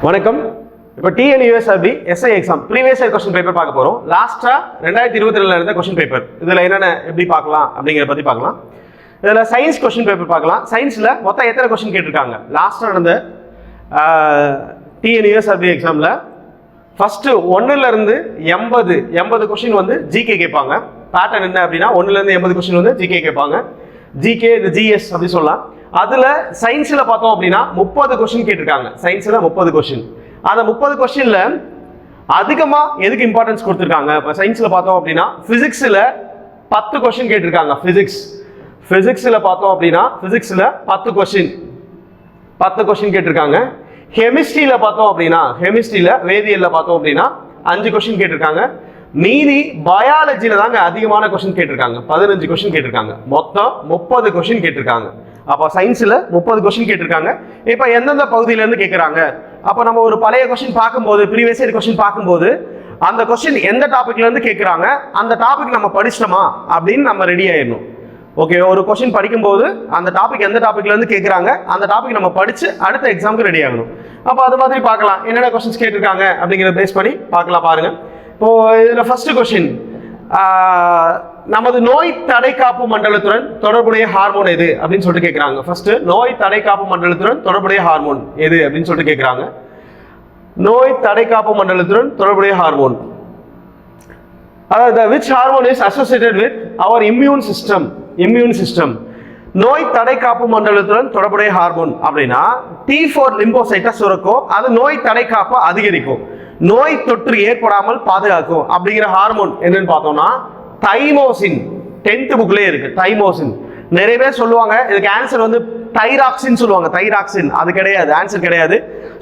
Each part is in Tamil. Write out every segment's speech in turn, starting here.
வணக்கம். இப்போ TNUSRB SI exam previous year question paper பார்க்க போகிறோம். லாஸ்ட்டாக 2022 இருந்த கொஸ்டின் பேப்பர் இதில் என்னென்ன எப்படி பார்க்கலாம் அப்படிங்கிறத பற்றி பார்க்கலாம். இதில் சயின்ஸ் கொஸ்டின் பேப்பர் பார்க்கலாம். சயின்ஸில் மொத்தம் எத்தனை கொஸ்டின் கேட்டிருக்காங்க லாஸ்ட்டாக நடந்த டிஎன்யூஎஸ்ஆர்பி எக்ஸாமில் ஃபஸ்ட்டு 1லேருந்து 80 கொஸ்டின் வந்து ஜிகே கேட்பாங்க. பேட்டர்ன் என்ன அப்படின்னா 1லேருந்து 80 கொஸ்டின் வந்து ஜிகே கேட்பாங்க. ஜிகே இது ஜிஎஸ் அப்படி சொல்லலாம். அதில் சயின்ஸில் பார்த்தோம் அப்படின்னா 30 கொஸ்டின் கேட்டிருக்காங்க. சயின்ஸில் 30 கொஸ்டின். அந்த 30 கொஸ்டினில் அதிகமாக எதுக்கு இம்பார்ட்டன்ஸ் கொடுத்துருக்காங்க? இப்போ சயின்ஸில் பார்த்தோம் அப்படின்னா ஃபிசிக்ஸில் 10 கொஸ்டின் கேட்டிருக்காங்க. ஃபிசிக்ஸில் பார்த்தோம் அப்படின்னா ஃபிசிக்ஸில் 10 கொஸ்டின் கேட்டிருக்காங்க. கெமிஸ்ட்ரியில் பார்த்தோம் அப்படின்னா வேதியியலில் பார்த்தோம் அப்படின்னா 5 கொஸ்டின் கேட்டிருக்காங்க. மீதி பயாலஜியில் தாங்க அதிகமான கொஸ்டின் கேட்டிருக்காங்க. 15 கொஸ்டின் கேட்டிருக்காங்க. மொத்தம் 30 கொஸ்டின் கேட்டிருக்காங்க. அப்போ சயின்ஸில் 30 கொஸ்டின் கேட்டிருக்காங்க. இப்போ எந்தெந்த பகுதியிலேருந்து கேட்குறாங்க? அப்போ நம்ம ஒரு பழைய கொஸ்டின் பார்க்கும்போது, ப்ரீவியஸ் இயர் கொஸ்டின் பார்க்கும்போது அந்த கொஸ்டின் எந்த டாபிக்லேருந்து கேட்குறாங்க, அந்த டாபிக் நம்ம படிச்சிட்டோமா அப்படின்னு நம்ம ரெடி ஆயிடணும். ஓகே, ஒரு கொஸ்டின் படிக்கும்போது அந்த டாபிக் எந்த டாபிக்லேருந்து கேட்குறாங்க, அந்த டாபிக் நம்ம படித்து அடுத்த எக்ஸாமுக்கு ரெடி ஆகணும். அப்போ அது மாதிரி பார்க்கலாம், என்னென்ன கொஸ்டின்ஸ் கேட்டிருக்காங்க அப்படிங்கிறத பேஸ் பண்ணி பார்க்கலாம். பாருங்கள், இப்போது இதில் ஃபர்ஸ்ட் கொஸ்டின், நமது நோய் தடைக்காப்பு மண்டலத்துடன் தொடர்புடைய ஹார்மோன் எது அப்படின்னு சொல்லிட்டு கேட்குறாங்க. ஃபர்ஸ்ட், நோய் தடைக்காப்பு மண்டலத்துடன் தொடர்புடைய ஹார்மோன் எது அப்படின்னு சொல்லிட்டு கேட்குறாங்க. நோய் தடைக்காப்பு மண்டலத்துடன் தொடர்புடைய ஹார்மோன், அதாவது which hormone is associated with our immune system. நோய் தடைக்காப்பு மண்டலத்துடன் தொடர்புடைய ஹார்மோன் அப்படின்னா T4 லிம்போசைட்டஸ் சுரக்கும். அது நோய் தடைக்காப்பை அதிகரிக்கும், நோய் தொற்று ஏற்படாமல் பாதுகாக்கும். அப்படிங்கிற ஹார்மோன் என்னன்னு பார்த்தோம்னா தைமோசின். 10th புக்லேயே இருக்கு தைமோசின். நிறைய பேர் சொல்லுவாங்க இதுக்கு ஆன்சர் வந்து தைராக்சின் சொல்லுவாங்க. தைராக்சின் அது கிடையாது, ஆன்சர் கிடையாது.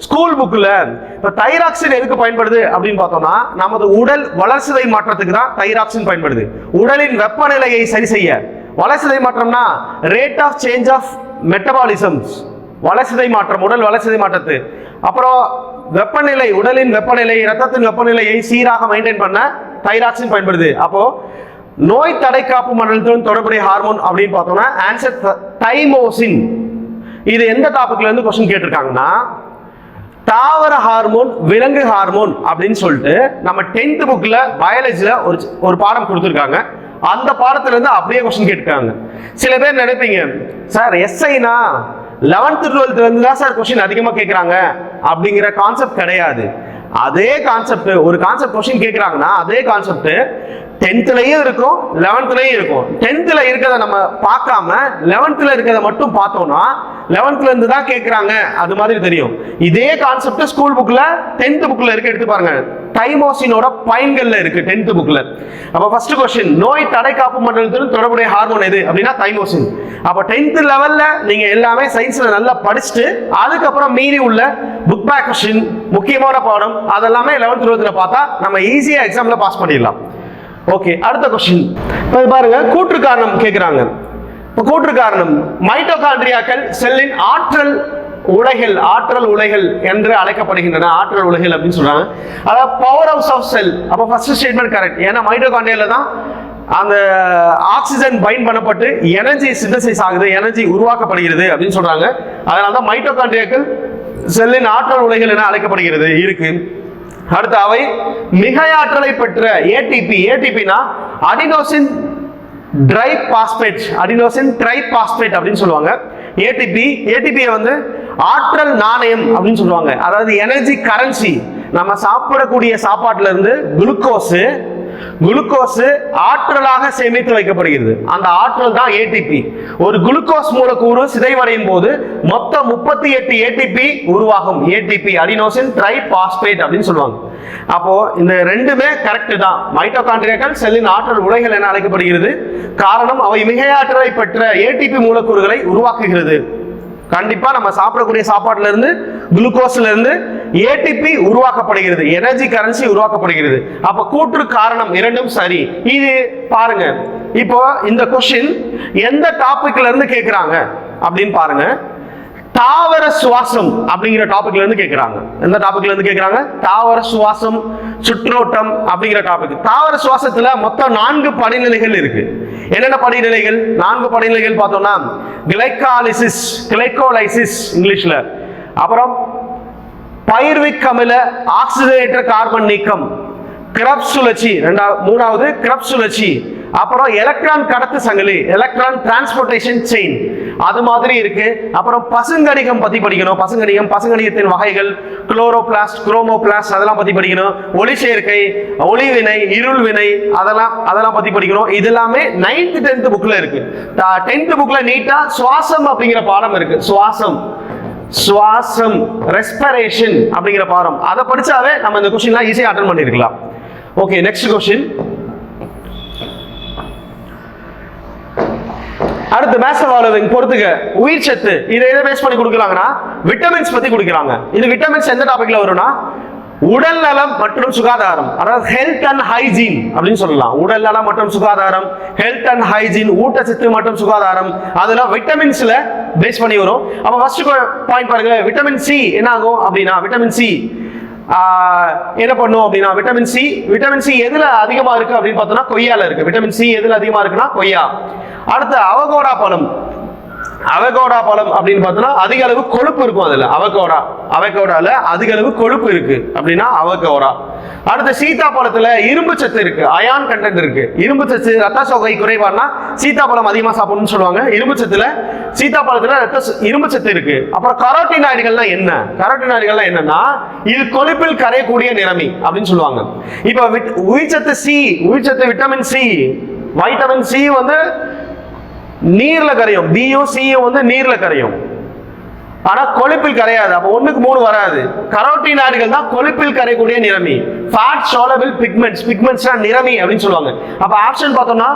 ஸ்கூல் புக்கில் இப்போ தைராக்சின் எதுக்கு பயன்படுது அப்படின்னு பார்த்தோம்னா நமது உடல் வளர்சிதை மாற்றத்துக்கு தான் தைராக்சின் பயன்படுது. உடலின் வெப்பநிலையை சரி செய்ய. வளர்சிதை மாற்றம்னா rate of change of metabolisms, வளர்சிதை மாற்றம், உடல் வளர்சிதை மாற்றத்து. அப்புறம் வெப்பநிலை, உடலின் வெப்பநிலை, இரத்தத்தின் வெப்பநிலையை சீராக மெயின்டைன் பண்ண தைராக்சின் பயன்படுது. அப்போ நோய் தடைக்காப்பு மண்டலத்துடன் தொடர்புடைய ஹார்மோன் அப்படின்னு பார்த்தோம்னா ஆன்சர் தைமோசின். இது எந்த டாபிக்ல இருந்து கொஸ்டின் கேட்டிருக்காங்கன்னா தாவர ஹார்மோன், விலங்கு ஹார்மோன் அப்படின்னு சொல்லிட்டு நம்ம 10th புக்ல பயாலஜில ஒரு பாடம் கொடுத்துருக்காங்க. அந்த பாடத்துல இருந்து அப்படியே கொஸ்டின் கேட்டிருக்காங்க. சில பேர் நினைப்பீங்க சார் எஸ்ஐனா 11th 12th இருந்து தான் சார் கொஸ்டின் அதிகமாக கேட்குறாங்க அப்படிங்கிற கான்செப்ட் கிடையாது. அதே கான்செப்ட், ஒரு கான்செப்ட் கொஸ்டின் கேட்குறாங்கன்னா அதே கான்செப்ட் 10thலையும் இருக்கும் 11thலையும் இருக்கும். 10thல இருக்கிறத நம்ம பார்க்காம 11thல இருக்கிறத மட்டும் பார்த்தோம்னா 11thல இருந்து தான் கேட்குறாங்க அது மாதிரி தெரியும். இதே கான்செப்ட் ஸ்கூல் புக்ல 10th புக்ல இருக்கு, எடுத்து பாருங்க. தைமோசினோட பயன்கள்ல இருக்கு 10th புக்ல. அப்ப ஃபர்ஸ்ட் கொஸ்டின், நோய் தடைக்காப்பு மண்டலத்துடன் தொடர்புடைய ஹார்மோன் எது அப்படின்னா தைமோசின். அப்ப 10th லெவல்ல நீங்க எல்லாமே சயின்ஸ்ல நல்லா படிச்சுட்டு அதுக்கப்புறம் மீறி உள்ள புக் பேக் கொஸ்டின், முக்கியமான பாடம் அதெல்லாமே 11th 12th பார்த்தா நம்ம ஈஸியா எக்ஸாம்ல பாஸ் பண்ணிடலாம். ஓகே, அடுத்த கொஸ்டின் பாருங்க. கூற்று காரணம் கேட்கிறாங்க. கூற்று காரணம், மைட்டோகாண்ட்ரியாக்கள் செல்லின் ஆற்றல் உலைகள் என்று அழைக்கப்படுகின்றன. ஆற்றல் உலைகள் அப்படின்னு சொல்றாங்க. அதாவது பவர் ஹவுஸ் ஆஃப் செல். அப்ப ஃபர்ஸ்ட் ஸ்டேட்மெண்ட் கரெக்ட். ஏன்னா மைட்டோகாண்ட்ரியால தான் அந்த ஆக்சிஜன் பைண்ட் பண்ணப்பட்டு எனர்ஜி சிந்தசைஸ் ஆகுது, எனர்ஜி உருவாக்கப்படுகிறது அப்படின்னு சொல்றாங்க. அதனால தான் மைட்டோகாண்ட்ரியாக்கள் செல்லின் ஆற்றல் உலைகள் என அழைக்கப்படுகிறது இருக்கு. அடுத்து, அவை மிகையாற்றலை பெற்ற ஏடிபினா அடினோசின் ட்ரைபாஸ்பேட் அப்படின்னு சொல்லுவாங்க. ஏடிபியை வந்து ஆற்றல் நாணயம் அப்படின்னு சொல்லுவாங்க. அதாவது எனர்ஜி கரன்சி. நம்ம சாப்பிடக்கூடிய சாப்பாட்டுல இருந்து குளுக்கோஸ் ஆற்றலாக சேமித்து வைக்கப்படுகிறது. அந்த ஆற்றல் தான் ஏடிபி. ஒரு குளுக்கோஸ் மூலக்கூறு சிதைவடையும் போது மொத்தம் 38 ஏடிபி உருவாகும். ஏடிபி அடினோசின் ட்ரைபாஸ்பேட் அப்படின்னு சொல்லுவாங்க. அப்போ இந்த ரெண்டுமே கரெக்ட் தான். மைட்டோகாண்ட்ரியாக்கள் செல்லின் ஆற்றல் உலைகள் என அழைக்கப்படுகிறது. காரணம், அவை மிகையாற்றலை பெற்ற ஏடிபி மூலக்கூறுகளை உருவாக்குகிறது. கண்டிப்பா நம்ம சாப்பிடக்கூடிய சாப்பாட்டுல இருந்து குளுக்கோஸ்ல இருந்து ஏடிபி உருவாக்கப்படுகிறது, எனர்ஜி கரன்சி உருவாக்கப்படுகிறது. அப்ப கூற்று காரணம் இரண்டும் சரி. இது பாருங்க, இப்போ இந்த கொஸ்டின் எந்த டாபிக்ல இருந்து கேட்கிறாங்க அப்படின்னு பாருங்க. தாவர சுவாசம் அப்படிங்கிற டாபிக்ல இருந்து கேட்கிறாங்க. எந்த டாபிக்ல இருந்து கேட்கிறாங்க? தாவர சுவாசம், சுற்றோட்டம் அப்படிங்கிற டாபிக். தாவர சுவாசத்துல மொத்தம் 4 படிநிலைகள் இருக்கு. என்னென்ன படிநிலைகள்? 4 படிநிலைகள் பார்த்தோம்னா கிளைகோலைசிஸ் இங்கிலீஷ்ல, அப்புறம் பைருவிக் அமில ஆக்சிஜனேற்ற கார்பன் நீக்கம், கிரப்ஸ் சுழற்சி, மூணாவது கிரப்ஸ் சுழற்சி, அப்புறம் எலக்ட்ரான் கடத்து சங்கிலி, எலக்ட்ரான் டிரான்ஸ்போர்டேஷன் செயின், அது மாதிரி இருக்கு. அப்புறம் பசுங்கடிகம் பத்தி படிக்கணும். பசுங்கடிகத்தின் வகைகள், குளோரோபிளாஸ்ட், குரோமோபிளாஸ்ட், அதெல்லாம் பத்தி படிக்கணும். ஒளி சேர்க்கை, ஒளிவினை, இருள் வினை, அதெல்லாம் பத்தி படிக்கணும். இது எல்லாமே 9th 10th புக்ல இருக்கு. 10th புக்ல நீட்டா சுவாசம் அப்படிங்கிற பாடம் இருக்கு. சுவாசம் ரெஸ்பிரேஷன் அப்படிங்கிற பாடம், அதை படிச்சாவே நம்ம இந்த கொஸ்டின்லாம் ஈஸியா அட்டெண்ட் பண்ணிருக்கலாம். Okay, next question. அடுத்து மேத்ஸ் ஃபாலோவிங் பொறுத்துக்க. உயிர் சத்து இதை எதை பேஸ் பண்ணி கொடுக்கறாங்கன்னா விட்டமின்ஸ் பத்தி கொடுக்கறாங்க. இது விட்டமின்ஸ் எந்த டாபிக்ல வரும்னா உடல் நலம் மற்றும் சுகாதாரம், அதாவது ஹெல்த் அண்ட் ஹைஜீன் அப்படின்னு சொல்லலாம். உடல் நலம் மற்றும் சுகாதாரம், ஹெல்த் அண்ட் ஹைஜீன், ஊட்டச்சத்து மற்றும் சுகாதாரம், அதெல்லாம் விட்டமின்ஸ்ல பேஸ் பண்ணி வரும். அப்ப ஃபர்ஸ்ட் பாயிண்ட் பாருங்க, விட்டமின் சி என்ன ஆகும் அப்படின்னா, விட்டமின் சி என்ன பண்ணும் அப்படின்னா, விட்டமின் சி எதுல அதிகமா இருக்கு அப்படின்னு பார்த்தோம்னா கொய்யால இருக்கு. விட்டமின் சி எதுல அதிகமா இருக்குன்னா கொய்யா. அடுத்து அவகோடா பழம் அப்படின்னு பார்த்தோம்னா அதிக அளவு கொழுப்பு இருக்கும். அதுல அவகோடால அதிக அளவு கொழுப்பு இருக்கு அப்படின்னா அவகோடா. அடுத்து சீத்தாப்பழத்துல இரும்பு சத்து இருக்கு, அயான் கண்டென்ட் இருக்கு. இரும்பு சத்து ரத்த சோகை குறைவானா சீத்தாப்பழம் அதிகமா சாப்பிடணும்னு சொல்லுவாங்க. இரும்பு சத்துல சீத்தாப்பழத்துல இரும்பு சத்து இருக்கு. அப்புறம் கரோட்டினாய்டுகள்னா என்னன்னா இது கொழுப்பில் கரையக்கூடிய நிறமி அப்படின்னு சொல்லுவாங்க. இப்ப உயிர்ச்சத்து விட்டமின் சி வந்து நீர்ல கரையும். பியும் சியும் வந்து நீர்ல கரையும், ஆனா கொழுப்பில் கரையாது. அப்ப 1க்கு 3 வராது. கரோட்டினாய்டுகள் தான் கொழுப்பில் கரையக்கூடிய நிறமி. ஃபேட் soluble pigments, நிறமி அப்படின்னு சொல்லுவாங்க. அப்ப ஆப்ஷன் பார்த்தோம்னா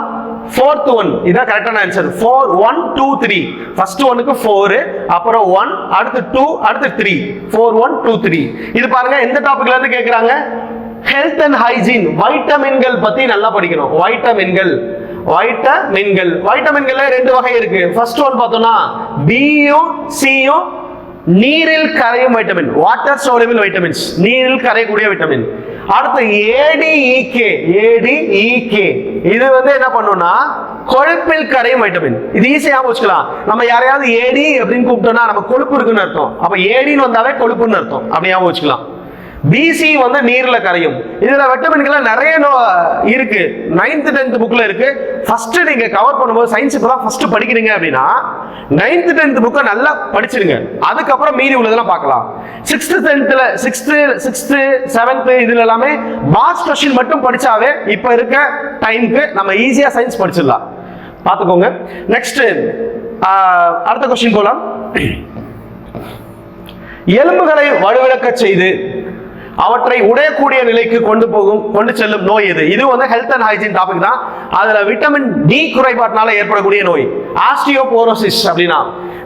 4th one இதான் கரெக்டான ஆன்சர். 4 1 2 3. ஃபர்ஸ்ட் 1க்கு 4, அப்புறம் 1, அடுத்து 2, அடுத்து 3. 4 1 2 3. இது பாருங்க எந்த டாபிக்ல இருந்து கேக்குறாங்க, ஹெல்த் அண்ட் ஹைஜீன், வைட்டமின்கள் பத்தி நல்லா படிக்கணும். வைட்டமின்கள்ல 2 வகை இருக்கு. ஃபர்ஸ்ட் ஒன் பார்த்தோம்னா பியும் சியும் நீரில் கரையும் வைட்டமின், வாட்டர் soluble வைட்டமின்ஸ், நீரில் கரையக்கூடிய வைட்டமின். அடுத்து ஏடிஇகே, இது வந்து என்ன பண்ணும்னா கொழுப்பில் கரையும் வைட்டமின். இது ஈஸியா வச்சுக்கலாம். நம்ம யாரையாவது ஏடி அப்படின்னு கூப்பிட்டோம்னா நம்ம கொழுப்பு இருக்குன்னு அர்த்தம். அப்ப ஏடின்னு வந்தாவே கொழுப்புன்னு அர்த்தம், அப்படியே வச்சுக்கலாம். பிசி வந்து நீர்ல கரையும். இதுல விட்டமின்கள் நிறைய இருக்கு. 9th 10th புக்ல இருக்கு. ஃபர்ஸ்ட் நீங்க கவர் பண்ணும்போது சயின்ஸ் இப்பதான் ஃபர்ஸ்ட் படிக்கிறீங்க அப்படின்னா 9th 10th புக்கை நல்லா படிச்சிருங்க. அதுக்கப்புறம் மீதி உள்ளதெல்லாம் பார்க்கலாம். 6th 7th இதுல எல்லாமே பாக்ஸ் கொஸ்டின் மட்டும் படிச்சாவே இப்ப இருக்க டைம்க்கு நம்ம ஈஸியா சயின்ஸ் படிச்சிடலாம். பார்த்துக்கோங்க. நெக்ஸ்ட் அடுத்த கொஸ்டின் போலாம். எலும்புகளை வலுவிழக்க செய்து அவற்றை உடையக்கூடிய நிலைக்கு கொண்டு செல்லும் நோய் எது? இது வந்து ஹெல்த் அண்ட் ஹைஜீன் டாபிக் தான். அதுல விட்டமின் டி குறைபாட்டினால ஏற்படக்கூடிய நோய் ஆஸ்டியோபோரோசிஸ். அப்படின்னா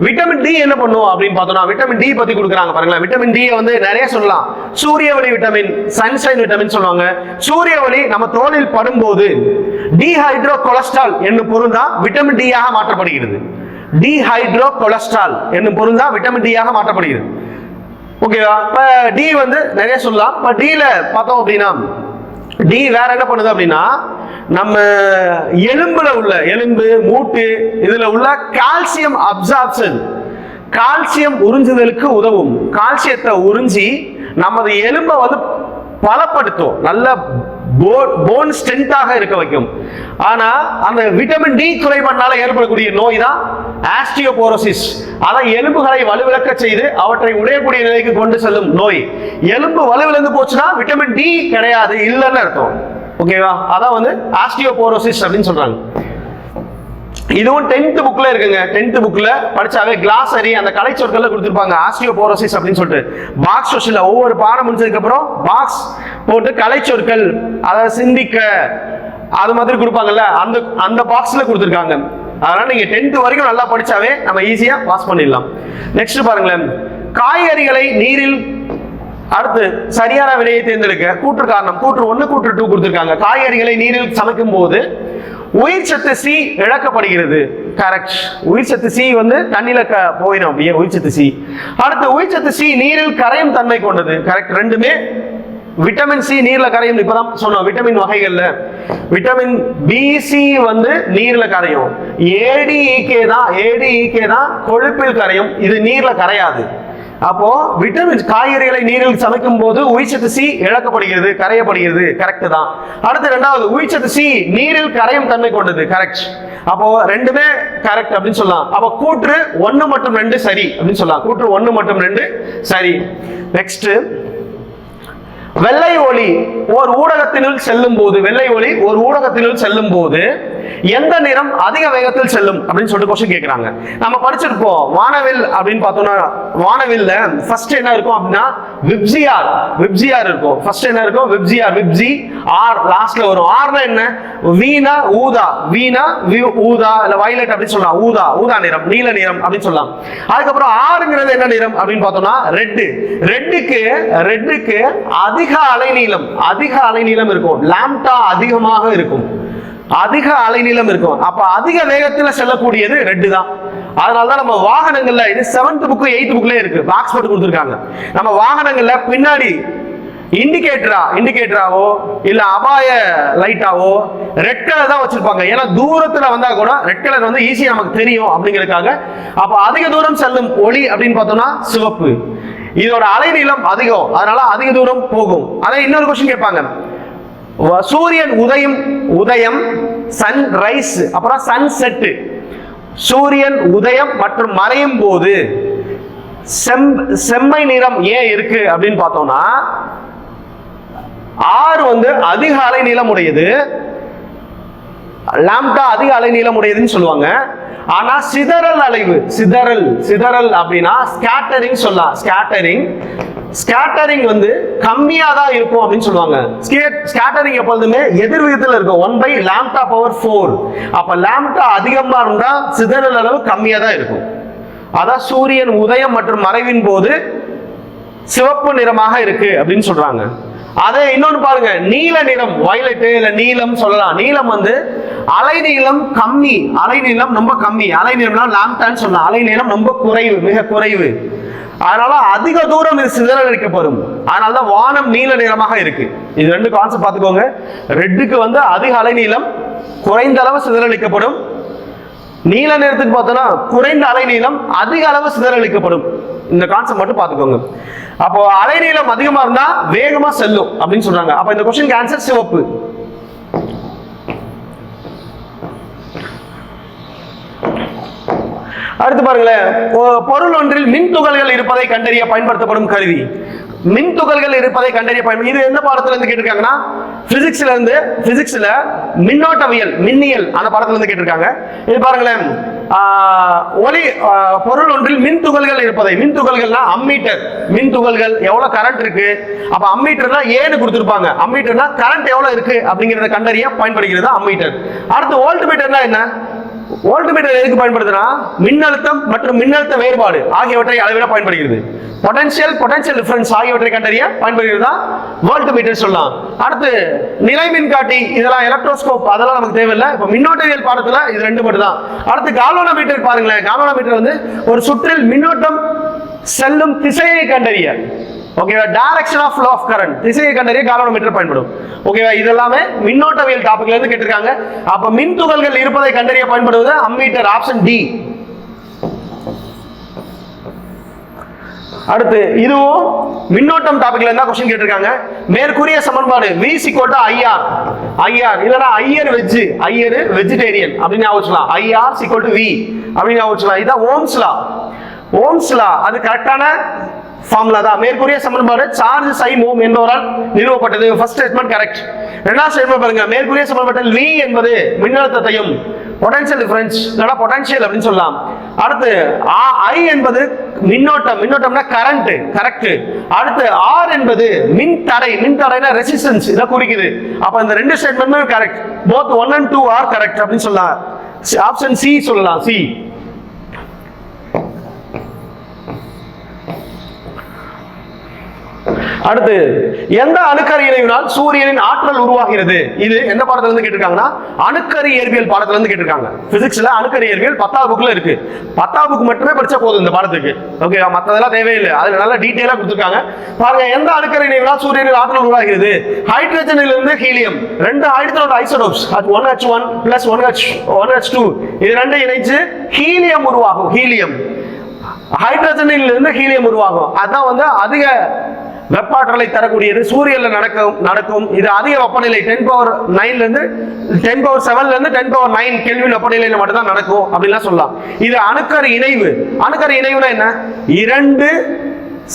விட்டமின் டி என்ன பண்ணும் அப்படின்னு பார்த்தோம்னா, விட்டமின் டி பத்தி கொடுக்குறாங்க பாருங்களேன். விட்டமின் டி வந்து நிறைய சொல்லலாம். சூரிய ஒளி விட்டமின், சன்ஷைன் விட்டமின் சொல்லுவாங்க. சூரிய ஒளி நம்ம தோலில் படும்போது டீஹைட்ரோ கொலஸ்ட்ரால் என்னும் பொருள் தான் விட்டமின் டி ஆக மாற்றப்படுகிறது. டீஹைட்ரோ கொலஸ்ட்ரால் என்னும் பொருள் தான் விட்டமின் டி ஆக மாற்றப்படுகிறது. ஓகேவா? இப்ப டி வந்து நிறைய சொல்லலாம். இப்ப டில பார்த்தோம் அப்படின்னா டி வேற என்ன பண்ணுது அப்படின்னா, நம்ம எலும்பு மூட்டு இதுல உள்ள கால்சியம் அப்சார்ப்ஷன், கால்சியம் உறிஞ்சுதலுக்கு உதவும். கால்சியத்தை உறிஞ்சி நமது எலும்பை வந்து பலப்படுத்தும், நல்ல போன் ஸ்ட்ரென்த்தாக இருக்க வைக்கும். ஆனா அந்த விட்டமின் டி குறைபாட்டினால ஏற்படக்கூடிய நோய் தான் ஆஸ்டியோபோரோசிஸ். அதான் எலும்புகளை வலுவிழக்க செய்து அவற்றை உடையக்கூடிய நிலைக்கு கொண்டு செல்லும் நோய். எலும்பு வலுவிழந்து போச்சுன்னா விட்டமின் டி கிடையாது, இல்லைன்னு அர்த்தம். ஓகேவா? அதான் வந்து ஆஸ்டியோபோரோசிஸ் அப்படின்னு சொல்றாங்க. இதுவும் 10th புக்ல இருக்குங்க. 10th புக்ல படிச்சாவே கிளாசரி அந்த கலை சொற்கள்ல கொடுத்திருப்பாங்க ஆஸ்டியோபோரோசிஸ் அப்படின்னு சொல்லிட்டு. பாக்ஸ் கொஸ்டின்ல ஒவ்வொரு பாடம் முடிஞ்சதுக்கு அப்புறம் பாக்ஸ் போட்டு கலை சொற்கள், அதாவது சிந்திக்க, அது மாதிரி கொடுப்பாங்கல்ல, அந்த பாக்ஸ்ல கொடுத்திருக்காங்க. அதனால நீங்க 10th வரைக்கும் நல்லா படிச்சாவே நம்ம ஈஸியா பாஸ் பண்ணிடலாம். நெக்ஸ்ட் பாருங்களேன், காய்கறிகளை நீரில், அடுத்து சரியான விடையை தேர்ந்தெடுக்க கூற்று காரணம், கூற்று 1 கூற்று 2 கொடுத்திருக்காங்க. காய்கறிகளை நீரில் சமைக்கும் போது உயிர் சத்து சி இழக்கப்படுகிறது. கரெக்ட். உயிர் சத்து சி வந்து தண்ணில போயிடும் அப்படியே உயிர் சத்து சி. அடுத்து உயிர் சத்து சி நீரில் கரையும் தன்மை கொண்டது. கரெக்ட். ரெண்டுமே விட்டமின் சி நீர்ல கரையும். இப்பதான் சொன்னோம் விட்டமின் வகைகள்ல விட்டமின் பி சி வந்து நீர்ல கரையும். ஏடிஇகே தான் கொழுப்பில் கரையும். இது நீர்ல கரையாது. அப்போ விட்டமின் காய்கறிகளை நீரில் சமைக்கும் போது உயிர்ச்சத்து சி இழக்கப்படுகிறது, கரையப்படுகிறது. கரெக்ட் தான். அடுத்து ரெண்டாவது உயிர்ச்சத்து சி நீரில் கரையும் தன்மை கொண்டது. கரெக்ட். அப்போ ரெண்டுமே கரெக்ட் அப்படின்னு சொல்லலாம். அப்போ கூற்று 1 மற்றும் 2 சரி அப்படின்னு சொல்லலாம். கூற்று 1 மற்றும் 2 சரி. நெக்ஸ்ட், வெள்ளை ஒளி ஒரு ஊடகத்தினுள் செல்லும் போது, வெள்ளை ஒளி ஒரு ஊடகத்தினுள் செல்லும் போது எந்த நிறம் அதிக வேகத்தில் செல்லும் அப்படின்னு சொல்லிட்டு கொஸ்டின் கேட்கறாங்க. நம்ம படிச்சிருப்போம் வானவில் அப்படின்னு பார்த்தோம்னா, வானவில்ல ஃபர்ஸ்ட் என்ன இருக்கும் அப்படின்னா விப்ஜிஆர், விப்ஜிஆர் இருக்கும். ஃபர்ஸ்ட் என்ன இருக்கும்? விப்ஜிஆர், விப்ஜி ஆர் லாஸ்ட்ல வரும். ஆர்னா என்ன? வீணா ஊதா, வீணா ஊதா இல்ல வயலட் அப்படின்னு சொல்லலாம். ஊதா, ஊதா நிறம், நீல நிறம் அப்படின்னு சொல்லலாம். அதுக்கப்புறம் ஆறுங்கிறது என்ன நிறம் அப்படின்னு பார்த்தோம்னா ரெட். ரெட்டுக்கு அதிக அலைநீளம், அதிக அலைநீளம் இருக்கும். லாம்டா அதிகமாக இருக்கும், அதிக அலைநீளம் இருக்கும். அப்ப அதிக வேகத்தில் செல்லக்கூடியது ரெட் தான். அதனாலதான் நம்ம வாகனங்கள்ல, இது 7th புக் 8th புக்ல இருக்கு, பாக்ஸ் போட்டு கொடுத்துருக்காங்க. நம்ம வாகனங்கள்ல பின்னாடி இண்டிகேட்டராவோ இல்ல அபாய லைட்டாவோ ரெட் கலர் தான் வச்சிருப்பாங்க. ஏன்னா தூரத்துல வந்தா கூட ரெட் கலர் வந்து ஈஸியா நமக்கு தெரியும் அப்படிங்கிறதுக்காக. அப்ப அதிக தூரம் செல்லும் ஒளி அப்படின்னு பார்த்தோம்னா சிவப்பு. இதோட அலைநீளம் அதிகம், அதனால அதிக தூரம் போகும். அதை இன்னொரு கொஸ்டின் கேட்பாங்க. சூரியன் உதயம் சன் ரைஸ் அப்புறம் சன் செட். சூரியன் உதயம் மற்றும் மறையும் போது செம்மை நிறம் ஏன் இருக்கு அப்படின்னு பார்த்தோம்னா, ஆறு வந்து அதிக அலைநீளம் உடையது, லாம்டா அதிக அலைநீளம் உடையதுன்னு சொல்லுவாங்க. ஆனா சிதறல் அலைவு, சிதறல் அப்படின்னா ஸ்கேட்டரிங் சொல்லலாம். ஸ்கேட்டரிங் வந்து கம்மியா தான் இருக்கும் அப்படின்னு சொல்லுவாங்க. ஸ்கேட்டரிங் எப்பொழுதுமே எதிர் விகிதத்தில் இருக்கும், 1/λ/4. அப்ப லாம்டா அதிகமா இருந்தா சிதறல் அளவு கம்மியா தான் இருக்கும். அதான் சூரியன் உதயம் மற்றும் மறைவின் போது சிவப்பு நிறமாக இருக்கு அப்படின்னு சொல்றாங்க. அதே இன்னொன்னு பாருங்க, நீல நிறம், வயலட் இல்ல நீலம் சொல்லலாம். நீலம் வந்து அலைநீளம் கம்மி, அலைநீளம் ரொம்ப கம்மி. அலைநீளம்னா லாம்டான்னு சொல்லலாம். அலைநீளம் ரொம்ப குறைவு, மிக குறைவு. அதனால அதிக தூரம் இது சிதறடிக்கப்படும். அதனாலதான் வானம் நீல நிறமாக இருக்கு. இது ரெண்டு கான்செப்ட் பார்த்துக்கோங்க. ரெட்டுக்கு வந்து அதிக அலைநீளம், குறைந்த அளவு சிதறடிக்கப்படும். நீல நிறத்துக்கு பார்த்தோம்னா குறைந்த அலைநீளம், அதிக அளவு சிதறடிக்கப்படும். இந்த கான்செப்ட் மட்டும் பார்த்துக்கோங்க. அப்போ அலைநீளம் அதிகமா இருந்தா வேகமா செல்லும் அப்படின்னு சொல்றாங்க. அப்ப இந்த क्वेश्चन ஆன்சர் சிவப்பு. அடுத்து பாருங்களேன், பொருள் ஒன்றில் மின் துகள்கள் இருப்பதை கண்டறிய பயன்படுத்தப்படும் கருவி. மின் துகள்கள் இருப்பதை கண்டறிய பயன்படும். இது எந்த பாடத்துல இருந்து கேட்டிருக்காங்கன்னா பிசிக்ஸ்ல மின்னோட்டவியல், மின்னியல் அந்த பாடத்துல இருந்து கேட்டிருக்காங்க. இது பாருங்களேன், பொருள் ஒன்றில் மின் துகள்கள் இருப்பதை, மின் துகள்கள்னா அம்மீட்டர், மின் துகள்கள் எவ்வளவு கரண்ட் இருக்கு, அப்ப அம்மீட்டர்னா ஏன்னு கொடுத்திருப்பாங்க. அம்மீட்டர்னா கரண்ட் எவ்வளவு இருக்கு அப்படிங்கறத கண்டறிய பயன்படுகிறது அம்மீட்டர். அடுத்து வோல்ட் மீட்டர்னா என்ன? வோல்ட் மீட்டர் எதுக்கு பயன்படுத்துனா மின்னழுத்தம் மற்றும் மின்னழுத்த வேறுபாடு ஆகியவற்றை அளவிட பயன்படுகிறது. பொட்டன்ஷியல் டிஃபரன்ஸ் ஆகியவற்றை கண்டறிய பயன்படுகிறதா வோல்ட் மீட்டர் சொல்லலாம். அடுத்து நிலை மின்காட்டி, இதெல்லாம் எலக்ட்ரோஸ்கோப், அதெல்லாம் நமக்கு தேவையில்லை. இப்ப மின்னோட்டவியல் பாடத்துல இது ரெண்டு மட்டும் தான். அடுத்து கால்வனோமீட்டர் பாருங்களேன். கால்வனோமீட்டர் வந்து ஒரு சுற்றில் மின்னோட்டம் செல்லும் திசையை கண்டறிய, ஓகேவா, direction of flow of current, திசையை கண்டறிய கால்வனோமீட்டர் பயன்படும். ஓகேவா, இதெல்லாமே மின்னோட்டவியல் டாபிக்ல இருந்து கேட்டிருக்காங்க. அப்ப மின் துகள்கள் இருப்பதை கண்டறிய பயன்படுவது அம்மீட்டர், ஆப்ஷன் டி. அடுத்து இதுவும் மின்னோட்டம் டாபிக்ல இருந்தா क्वेश्चन கேட்டிருக்காங்க. மேற்கூறிய சமன்பாடு V = IR, இல்லனா ஐயர் வெஜிடேரியன் அப்படின்னு ஞாபகம். IR = V அப்படின்னு ஞாபகம். இதான் ஓம்ஸ் லா. அது கரெக்டான ஃபார்முலா தான். மேற்கூறிய சமன்பாடு சார்ஜ் சைன் ஓம் என்பவரால் நிறுவப்பட்டது. First statement correct. இரண்டாவது ஸ்டேட்மென்ட் பாருங்க, மேற்கூறிய சமன்பாட்டில் V என்பது மின்னழுத்தத்தையும் பொட்டன்ஷியல் டிஃபரன்ஸ் இல்லனா பொட்டன்ஷியல் அப்படின்னு சொல்லலாம். அடுத்து I என்பது மின்னோட்டம்னா கரண்ட், கரெக்ட். அடுத்து R என்பது மின்தடைனா ரெசிஸ்டன்ஸ், இத குறிக்குது. அப்ப இந்த ரெண்டு ஸ்டேட்மென்ட்டும் correct. both 1 and 2 are correct அப்படின்னு சொல்லலாம். ஆப்ஷன் சி சொல்லலாம், சி. அடுத்து எந்த அணுக்கரு இணைவினால் சூரியனின் ஆற்றல் உருவாகிறது? இது எந்த பாடத்துல இருந்து கேட்டிருக்காங்கன்னா அணுக்கரு இயற்பியல் பாடத்துல இருந்து கேட்டிருக்காங்க. பிசிக்ஸ்ல அணுக்கரு இயற்பியல் 10வது புக்ல இருக்கு. 10வது புக் மட்டுமே படிச்சா போதும் இந்த பாடத்துக்கு. ஓகே, மத்ததெல்லாம் தேவையில்லை. அதுல நல்லா டீடைலா கொடுத்திருக்காங்க. பாருங்க, எந்த அணுக்கரு இணைவினால் சூரியனின் ஆற்றல் உருவாகிறது? ஹைட்ரஜனில் இருந்து ஹீலியம், ரெண்டு ஹைட்ரஜனோட ஐசோடோப்ஸ், 1H1 + 1H2, இது ரெண்டு இணைச்சு ஹீலியம் உருவாகும். ஹீலியம் ஹைட்ரஜனில் இருந்து ஹீலியம் உருவாகும். அதான் வந்து அதிக வெப்பாற்றலை தரக்கூடியது. சூரியன்ல நடக்கும் இது அதிக வெப்பநிலை 10⁹ இருந்து 10⁷ இருந்து 10⁹ கெல்வின் வெப்பநிலையில மட்டும் தான் நடக்கும் அப்படின்லாம் சொல்லலாம். இது அணுக்கரு இணைவு. அணுக்கரு இணைவுனா என்ன? இரண்டு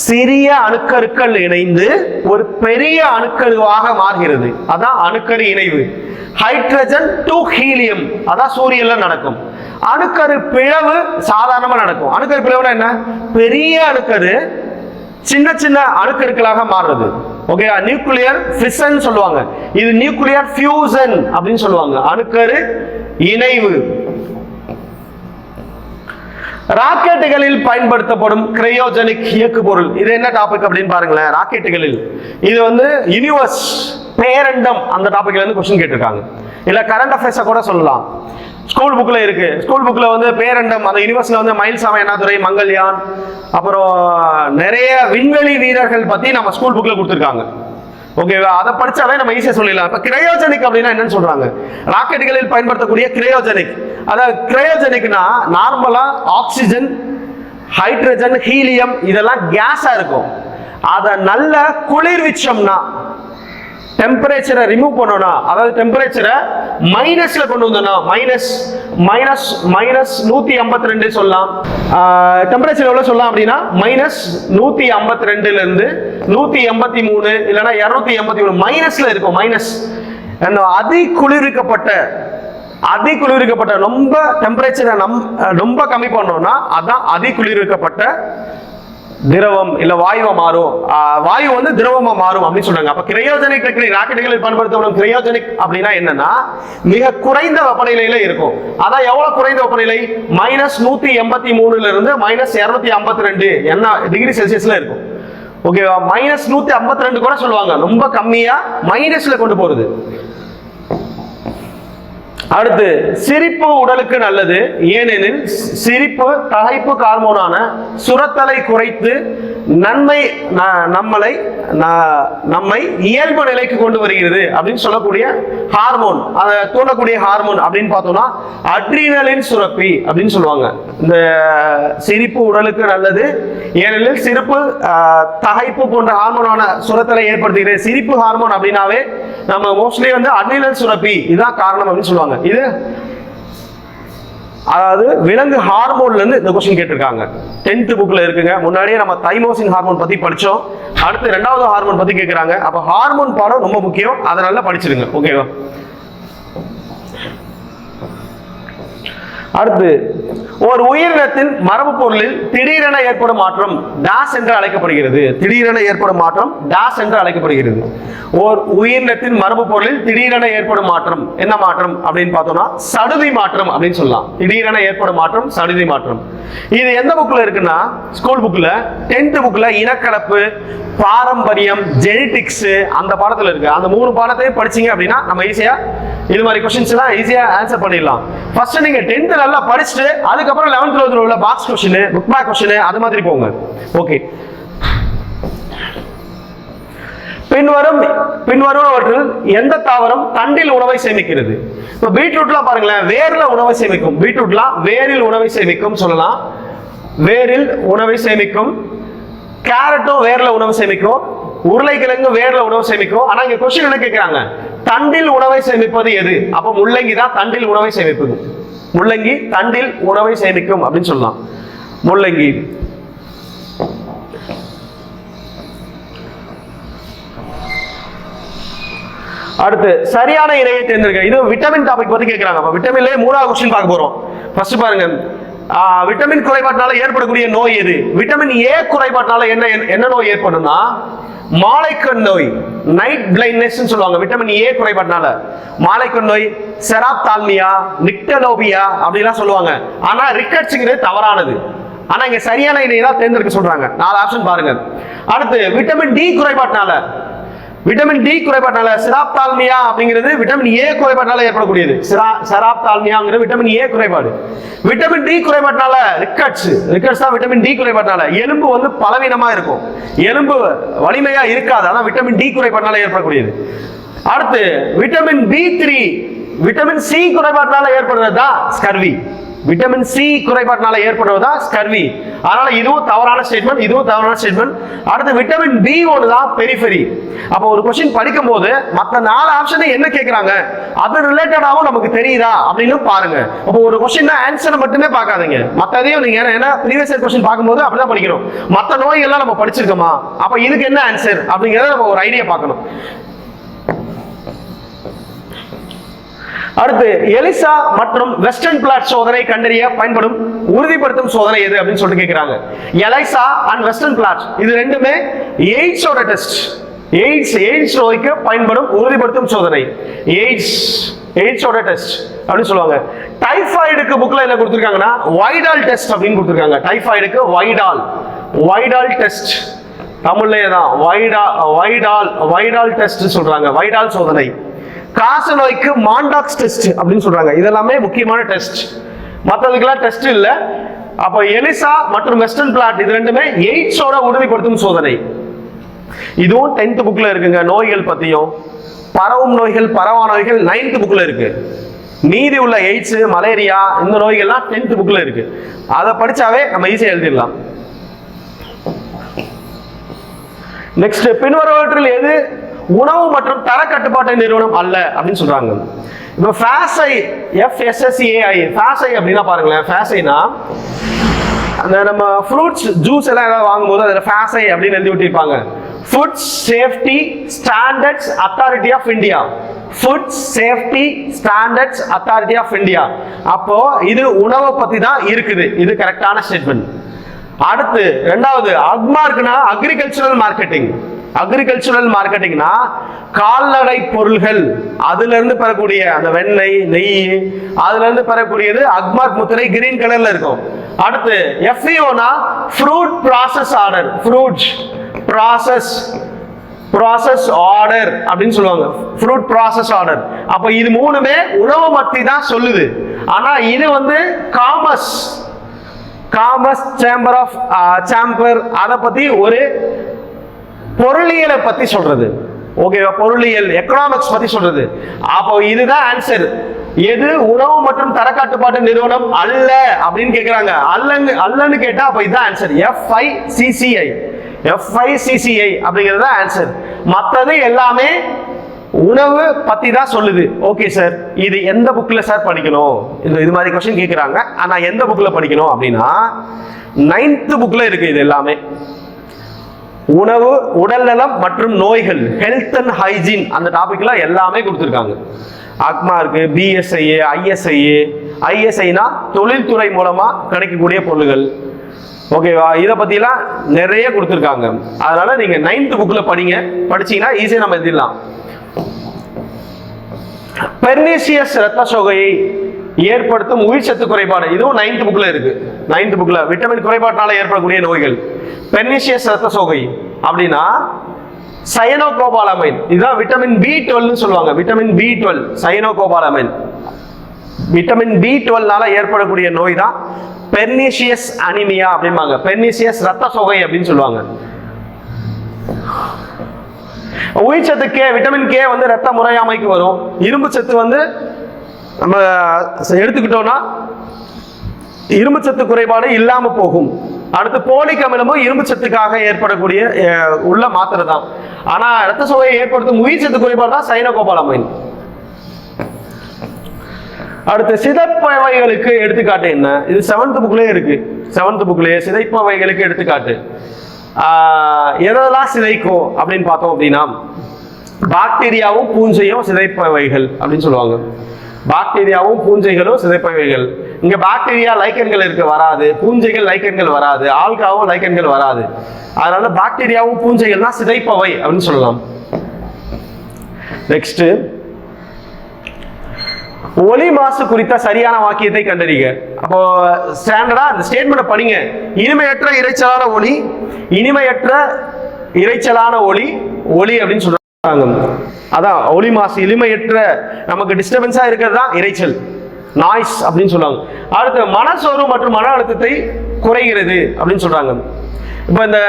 சிறிய அணுக்கருக்கள் இணைந்து ஒரு பெரிய அணுக்கருவாக மாறுகிறது. அதான் அணுக்கரு இணைவு. ஹைட்ரஜன் டு ஹீலியம் அதான் சூரியன்ல நடக்கும். அணுக்கரு பிளவு சாதாரணமா நடக்கும். அணுக்கரு பிளவுனா என்ன? பெரிய அணுக்கரு சின்ன சின்ன அணுக்கருக்களாக மாறுறது. ஓகே, நியூக்ளியர் ஃபிஷன் சொல்லுவாங்க. இது நியூக்ளியர் ஃபியூசன் அப்படின்னு சொல்லுவாங்க. அணுக்கரு இணைவு. ராக்கெட்டுகளில் பயன்படுத்தப்படும் கிரையோஜெனிக் இயக்கு பொருள். இது என்ன டாபிக் அப்படின்னு பாருங்களேன். ராக்கெட்டுகளில் இது வந்து யூனிவர்ஸ் பேரண்டம் அந்த டாபிக்ல இருந்து क्वेश्चन கேட்டிருக்காங்க. இல்ல கரண்ட் அஃபேர்ஸ் கூட சொல்லலாம். ஸ்கூல் புக்ல இருக்கு. ஸ்கூல் புக்ல வந்து பேரண்டம் அந்த யூனிவர்ஸ்ல வந்து மைல்ஸ் அண்ணாதுரை, மங்கள்யான், அப்புறம் நிறைய விண்வெளி வீரர்கள் பத்தி நம்ம ஸ்கூல் புக்ல கொடுத்துருக்காங்க. ஓகேவா? அதை படிச்சாலே நம்ம ஈஸியா சொல்லிடலாம். இப்ப கிரையோஜெனிக் அப்படின்னா என்னன்னு சொல்றாங்க? ராக்கெட்டுகளில் பயன்படுத்தக்கூடிய கிரையோஜெனிக். அதாவது கிரையோஜெனிக்னா நார்மலா ஆக்சிஜன், ஹைட்ரஜன், ஹீலியம் இதெல்லாம் கேஸா இருக்கும். அதை நல்ல குளிர்விச்சோம்னா, டெம்பரேச்சரை ரிமூவ் பண்ணோம்னா, அதாவது டெம்பரேச்சரை மைனஸ்ல கொண்டு வந்தோம்னா, மைனஸ் 152 சொல்லலாம். டெம்பரேச்சர் எவ்வளவு சொல்லலாம் அப்படின்னா -152 இருந்து 183 இல்லைன்னா 283 மைனஸ்ல இருக்கும். மைனஸ் அதிகுளிர்விக்கப்பட்ட ரொம்ப டெம்பரேச்சரை ரொம்ப கம்மி பண்ணோம்னா அதான் அதிகுளிர்விக்கப்பட்ட திரவம் இல்ல வாயுவா மாறும். வாயு வந்து திரவமா மாறும் அப்படின்னு சொல்றாங்க. அப்ப கிரையோஜெனிக் டெக்னிக் ராக்கெட்டுகளில் பயன்படுத்தப்படும் கிரையோஜெனிக் அப்படின்னா என்னன்னா மிக குறைந்த வெப்பநிலையில இருக்கும். அதான் எவ்வளவு குறைந்த வெப்பநிலை? -183 இருந்து -252 என்ன டிகிரி செல்சியஸ்ல இருக்கும். ஓகேவா? -152 கூட சொல்லுவாங்க. ரொம்ப கம்மியா மைனஸ்ல கொண்டு போறது. அடுத்து சிரிப்பு உடலுக்கு நல்லது. ஏனெனில் சிரிப்பு தகைப்பு ஹார்மோனான சுரத்தலை குறைத்து நம்மை இயல்பு நிலைக்கு கொண்டு வருகிறது அப்படின்னு சொல்லக்கூடிய ஹார்மோன். அதை தூண்டக்கூடிய ஹார்மோன் அப்படின்னு பார்த்தோம்னா அட்ரினலின் சுரப்பி அப்படின்னு சொல்லுவாங்க. இந்த சிரிப்பு உடலுக்கு நல்லது ஏனெனில் சிரிப்பு தகைப்பு போன்ற ஹார்மோனான சுரத்தலை ஏற்படுத்துகிறது. சிரிப்பு ஹார்மோன் அப்படின்னாவே நம்ம மோஸ்ட்லி வந்து அட்ரினல் சுரப்பி இதான் காரணம் அப்படின்னு சொல்லுவாங்க. இது அதாவது விலங்கு ஹார்மோன்ல இருந்து இந்த क्वेश्चन கேட்டிருக்காங்க. 10th புக்ல இருக்குங்க. முன்னாடியே நம்ம தைமோசின் ஹார்மோன் பத்தி படிச்சோம். அடுத்து இரண்டாவது ஹார்மோன் பத்தி கேக்குறாங்க. அப்ப ஹார்மோன் பாடம் ரொம்ப முக்கியம். அதனால படிச்சிருங்க. ஓகேவா? அடுத்து ஒரு உயிரினத்தின் மரபு பொருளில் திடீரென ஏற்படும் மாற்றம் டாஸ் என்று அழைக்கப்படுகிறது. திடீரென ஏற்படும் மாற்றம் டாஸ் என்று அழைக்கப்படுகிறது. ஒரு உயிரினத்தின் மரபு பொருளில் திடீரென ஏற்படும் மாற்றம் என்ன மாற்றம் அப்படின்னு பார்த்தோம்னா சடுதி மாற்றம் அப்படின்னு சொல்லலாம். திடீரென ஏற்படும் மாற்றம் சடுதி மாற்றம். இது எந்த புக்ல இருக்குன்னா ஸ்கூல் புக்ல 10th புக்ல இனக்கலப்பு, பாரம்பரியம், ஜெனடிக்ஸ் அந்த பாடத்துல இருக்கு. அந்த 3 பாடத்தையும் படிச்சீங்க அப்படின்னா நம்ம ஈஸியா இது மாதிரி क्वेश्चंस எல்லாம் ஈஸியா ஆன்சர் பண்ணிடலாம். ஃபர்ஸ்ட் நீங்க 10th நல்லா படிச்சுட்டு அதுக்கப்புறம் 11th 12th உள்ள box question, book back question அது மாதிரி போங்க. ஓகே, பின்வருவவற்றில் எந்த தாவரம் தண்டில் உணவை சேமிக்கிறது? இப்ப பீட்ரூட்லாம் பாருங்களேன், வேர்ல உணவை சேமிக்கும். பீட்ரூட்லாம் வேரில் உணவை சேமிக்கும் சொல்லலாம். வேரில் உணவை சேமிக்கும். கேரட்டும் வேர்ல உணவு சேமிக்கும். உருளைக்கிழங்கு வேர்ல உணவு சேமிக்கும். ஆனா இங்க क्वेश्चन என்ன கேக்குறாங்க? தண்டில் உணவை சேமிப்பது எது? அப்ப முள்ளங்கி தான் தண்டில் உணவை சேமிப்பது. முள்ளங்கி தண்டில் உணவை சேமிக்கும் அப்படின்னு சொல்லலாம். முள்ளங்கி. அடுத்து சரியான இணையை தேர்ந்தெடுக்க. இது விட்டமின் டாபிக் பத்தி கேக்குறாங்க. அப்ப விட்டமின்ல 3வது क्वेश्चन பார்க்க போறோம். ஃபர்ஸ்ட் பாருங்க, விட்டமின் குறைபாட்டினால ஏற்படக்கூடிய நோய் எது? விட்டமின் ஏ குறைபாட்டினால என்ன நோய் ஏற்படும்னா மாலைக்கண் நோய், நைட் பிளைண்ட்னஸ் சொல்லுவாங்க. விட்டமின் ஏ குறைபாட்டினால மாலைக்கண் நோய், செராப்தால்மியா, நிக்டலோபியா அப்படிலாம் சொல்லுவாங்க. ஆனா ரிக்கட்ஸ்ங்கிறது தவறானது. ஆனா இங்க சரியான இணையை தான் தேர்ந்தெடுக்க சொல்றாங்க. 4 ஆப்ஷன் பாருங்க. அடுத்து விட்டமின் டி குறைபாட்டினால, விட்டமின் டி குறைபாட்டினால செராப்தால்மியா அப்படிங்கிறது விட்டமின் ஏ குறைபாட்டினால ஏற்படக்கூடியது. செராப்தால்மியாங்கிறது விட்டமின் ஏ குறைபாடு. விட்டமின் டி குறைபாட்டினால ரிக்கட்ஸ் தான் விட்டமின் டி குறைபாட்டினால எலும்பு வந்து பலவீனமா இருக்கும், எலும்பு வலிமையா இருக்காது. அதான் விட்டமின் டி குறைபாட்டினால ஏற்படக்கூடியது. அடுத்து விட்டமின் B3, விட்டமின் சி குறைபாட்டினால ஏற்படுறது தான் ஸ்கர்வி. விட்டமின் சி குறைபாட்டினால ஏற்படுவதா ஸ்கர்வி. அதனால இதுவும் தவறான ஸ்டேட்மெண்ட், இதுவும் தவறான ஸ்டேட்மெண்ட். அடுத்து விட்டமின் B1 தான் பெரிஃபெரி. அப்போ ஒரு क्वेश्चन படிக்கும் போது மற்ற 4 ஆப்ஷனை என்ன கேக்குறாங்க அது ரிலேட்டடாவும் நமக்கு தெரியுதா அப்படின்னு பாருங்க. அப்போ ஒரு क्वेश्चन ஆன்சரை மட்டுமே பார்க்காதீங்க, மத்ததையும் நீங்க ஏன்னா ப்ரீவியஸ் இயர் क्वेश्चन பார்க்கும்போது அப்படிதான் படிக்கணும். மற்ற நோய் எல்லாம் நம்ம படிச்சிருக்கோமா, அப்ப இதுக்கு என்ன ஆன்சர் அப்படிங்கறத நம்ம ஒரு ஐடியா பார்க்கணும். அடுத்து எலிசா மற்றும் வெஸ்டர்ன் பிளாட் சோதனை கண்டறிய பயன்படும் உறுதிப்படுத்தும் சோதனை எது அப்படின்னு சொல்லிட்டு கேக்குறாங்க. எலிசா அண்ட் வெஸ்டர்ன் பிளாட் இது ரெண்டுமே எய்ட்ஸோட டெஸ்ட். எய்ட்ஸ் நோய்க்கு பயன்படும் உறுதிப்படுத்தும் சோதனை எய்ட்ஸோட டெஸ்ட் அப்படின்னு சொல்லுவாங்க. டைபாய்டுக்கு புக்ல என்ன கொடுத்திருக்காங்கன்னா வைடால் டெஸ்ட் அப்படின்னு கொடுத்திருக்காங்க. டைபாய்டுக்கு வைடால் டெஸ்ட், தமிழ்லயே தான் வைடால் டெஸ்ட் சொல்றாங்க, வைடால் சோதனை. காச நோய்க்கு மாண்டாக்ஸ் டெஸ்ட் அப்படின்னு சொல்றாங்க. இதெல்லாமே முக்கியமான டெஸ்ட், மற்றதுக்கெல்லாம் டெஸ்ட் இல்ல. அப்ப எலிசா மற்றும் வெஸ்டர்ன் பிளாட் இது ரெண்டுமே எய்ட்ஸோட உறுதிப்படுத்தும் சோதனை. இதுவும் 10th புக்ல இருக்குங்க. நோய்கள் பத்தியும் பரவும் நோய்கள் பரவா நோய்கள் 9th புக்ல இருக்கு. மீதி உள்ள எய்ட்ஸ் மலேரியா இந்த நோய்கள்லாம் 10th புக்ல இருக்கு. அதை படிச்சாவே நம்ம ஈஸியா எழுதிடலாம். நெக்ஸ்ட், பின்வருவற்றில் எது உணவு மற்றும் தர கட்டுப்பாட்டு நிறுவனம் அல்ல அப்படின்னு சொல்றாங்க. இப்போ FASI FSSAI FASI அப்படின்னா பாருங்களேன். FASIனா அந்த நம்ம ஃப்ரூட்ஸ் ஜூஸ் எல்லாம் ஏதாவது வாங்கும்போது அதில் FASI அப்படின்னு எழுதி விட்டிருப்பாங்க. Food safety standards authority of India. Food safety standards authority of India. அப்போ இது உணவை பத்தி தான் இருக்குது. இது கரெக்டான ஸ்டேட்மெண்ட். அடுத்து ரெண்டாவது அக்மார்க்னா அக்ரிகல்ச்சரல் மார்க்கெட்டிங். அக்ரிகல்ச்சரல் மார்க்கெட்டிங்னா கால்நடை பொருள்கள் அதுல இருந்து பெறக்கூடிய அந்த வெண்ணெய் நெய் அதுல இருந்து பெறக்கூடியது அக்மார்க் முத்திரை கிரீன் கலர்ல இருக்கும். அடுத்து FEOனா fruit process order. Fruit process order அப்படின்னு சொல்லுவாங்க. Fruit process order. அப்ப இது மூணுமே உணவு பத்தி தான் சொல்லுது. ஆனா இது வந்து காமர்ஸ் சேம்பர் அதை பத்தி ஒரு பொருளியலை பத்தி சொல்றது. ஓகேவா, பொருளியல் எக்கனாமிக்ஸ் பத்தி சொல்றது. அப்போ இதுதான் ஆன்சர். எது உணவு மற்றும் தர கட்டுப்பாட்டு நிறுவனம் அல்ல அப்படின்னு கேக்குறாங்க. அல்லன்னு கேட்டா அப்ப இதுதான் ஆன்சர். FICCI அப்படிங்கிறது ஆன்சர். மற்றது எல்லாமே உணவு பத்தி தான் சொல்லுது. ஓகே சார், இது எந்த புக்ல சார் படிக்கணும்? இது மாதிரி क्वेश्चन கேக்குறாங்க. ஆனா எந்த புக்ல படிக்கணும் அப்படின்னா 9th புக்ல இருக்கு. இது எல்லாமே உணவு உடல்நலம் மற்றும் நோய்கள் ஹெல்த் அண்ட் ஹைஜீன் அந்த டாபிக்ல எல்லாமே கொடுத்துருக்காங்க. அக்மா இருக்கு, BSIA ISIனா தொழில்துறை மூலமா கிடைக்கக்கூடிய பொருள்கள். ஓகேவா, இதை பத்திலாம் நிறைய கொடுத்துருக்காங்க. அதனால நீங்க 9th புக்ல படிங்க. படிச்சீங்கன்னா ஈஸியா நம்ம எழுதிடலாம். பெர்னிசியஸ் இரத்த சோகையை ஏற்படுத்தும் உயிர் சத்து குறைபாடு இதுவும் 9th புக்ல இருக்கு. 9th புக்ல விட்டமின் குறைபாட்டினால ஏற்படக்கூடிய நோய்கள். பெர்னிசியஸ் இரத்த சோகை அப்படின்னா சயனோகோபாலமைன். இதுதான் விட்டமின் B12 சொல்லுவாங்க. Vitamin B12 சயனோகோபாலமைன். விட்டமின் B12னால ஏற்படக்கூடிய நோய் தான் பெர்னிசியஸ் அனிமியா அப்படிம்பாங்க. பெர்னிசியஸ் இரத்த சோகை அப்படின்னு சொல்லுவாங்க. உயிர் சத்து விட்டமின் K வந்து ரத்த முறையாமைக்கு வரும். இரும்பு சத்து வந்து நம்ம எடுத்துக்கிட்டோம்னா இரும்பு சத்து குறைபாடு இல்லாம போகும். அடுத்து போலிக் அமிலமும் இரும்பு சத்துக்காக ஏற்படக்கூடிய உள்ள மாத்திரை தான். ஆனா ரத்த சோகையை ஏற்படுத்தும் உயிர் சத்து குறைபாடு தான் சைனோகோபாலமைன். அடுத்து சிதைப்பவைகளுக்கு எடுத்துக்காட்டு என்ன? இது 7th புக்லயே இருக்கு. 7th புக்லயே சிதைப்பவைகளுக்கு எடுத்துக்காட்டு எதெல்லாம் சிதைக்கும் அப்படின்னு பார்த்தோம் அப்படின்னா பாக்டீரியாவும் பூஞ்சையும் சிதைப்பவைகள் அப்படின்னு சொல்லுவாங்க. பாக்டீரியாவும் பூஞ்சைகளும் சிதைப்பவைகள். இங்க பாக்டீரியா லைக்கன்கள் இருக்கு வராது, பூஞ்சைகள் லைக்கன்கள் வராது, ஆல்காவும் லைக்கன்கள் வராது. அதனால பாக்டீரியாவும் பூஞ்சைகள் தான் சிதைப்பவை அப்படின்னு சொல்லலாம். நெக்ஸ்ட், ஒலி மாசு குறித்த சரியான வாக்கியத்தை கண்டறிக. அப்போ ஸ்டாண்டர்டா அந்த ஸ்டேட்மெண்ட் படிங்க. இனிமையற்ற இரைச்சலான ஒலி, இனிமையற்ற இரைச்சலான ஒலி ஒலி அப்படின்னு சொல்றாங்க. அதான் ஒலி மாசு. இனிமையற்ற நமக்கு டிஸ்டர்பன்ஸா இருக்கிறது தான் இரைச்சல், நாய்ஸ் அப்படின்னு சொல்லுவாங்க. அடுத்து மனசோர்வு மற்றும் மன அழுத்தத்தை குறைகிறது அப்படின்னு சொல்றாங்க. இப்போ இந்த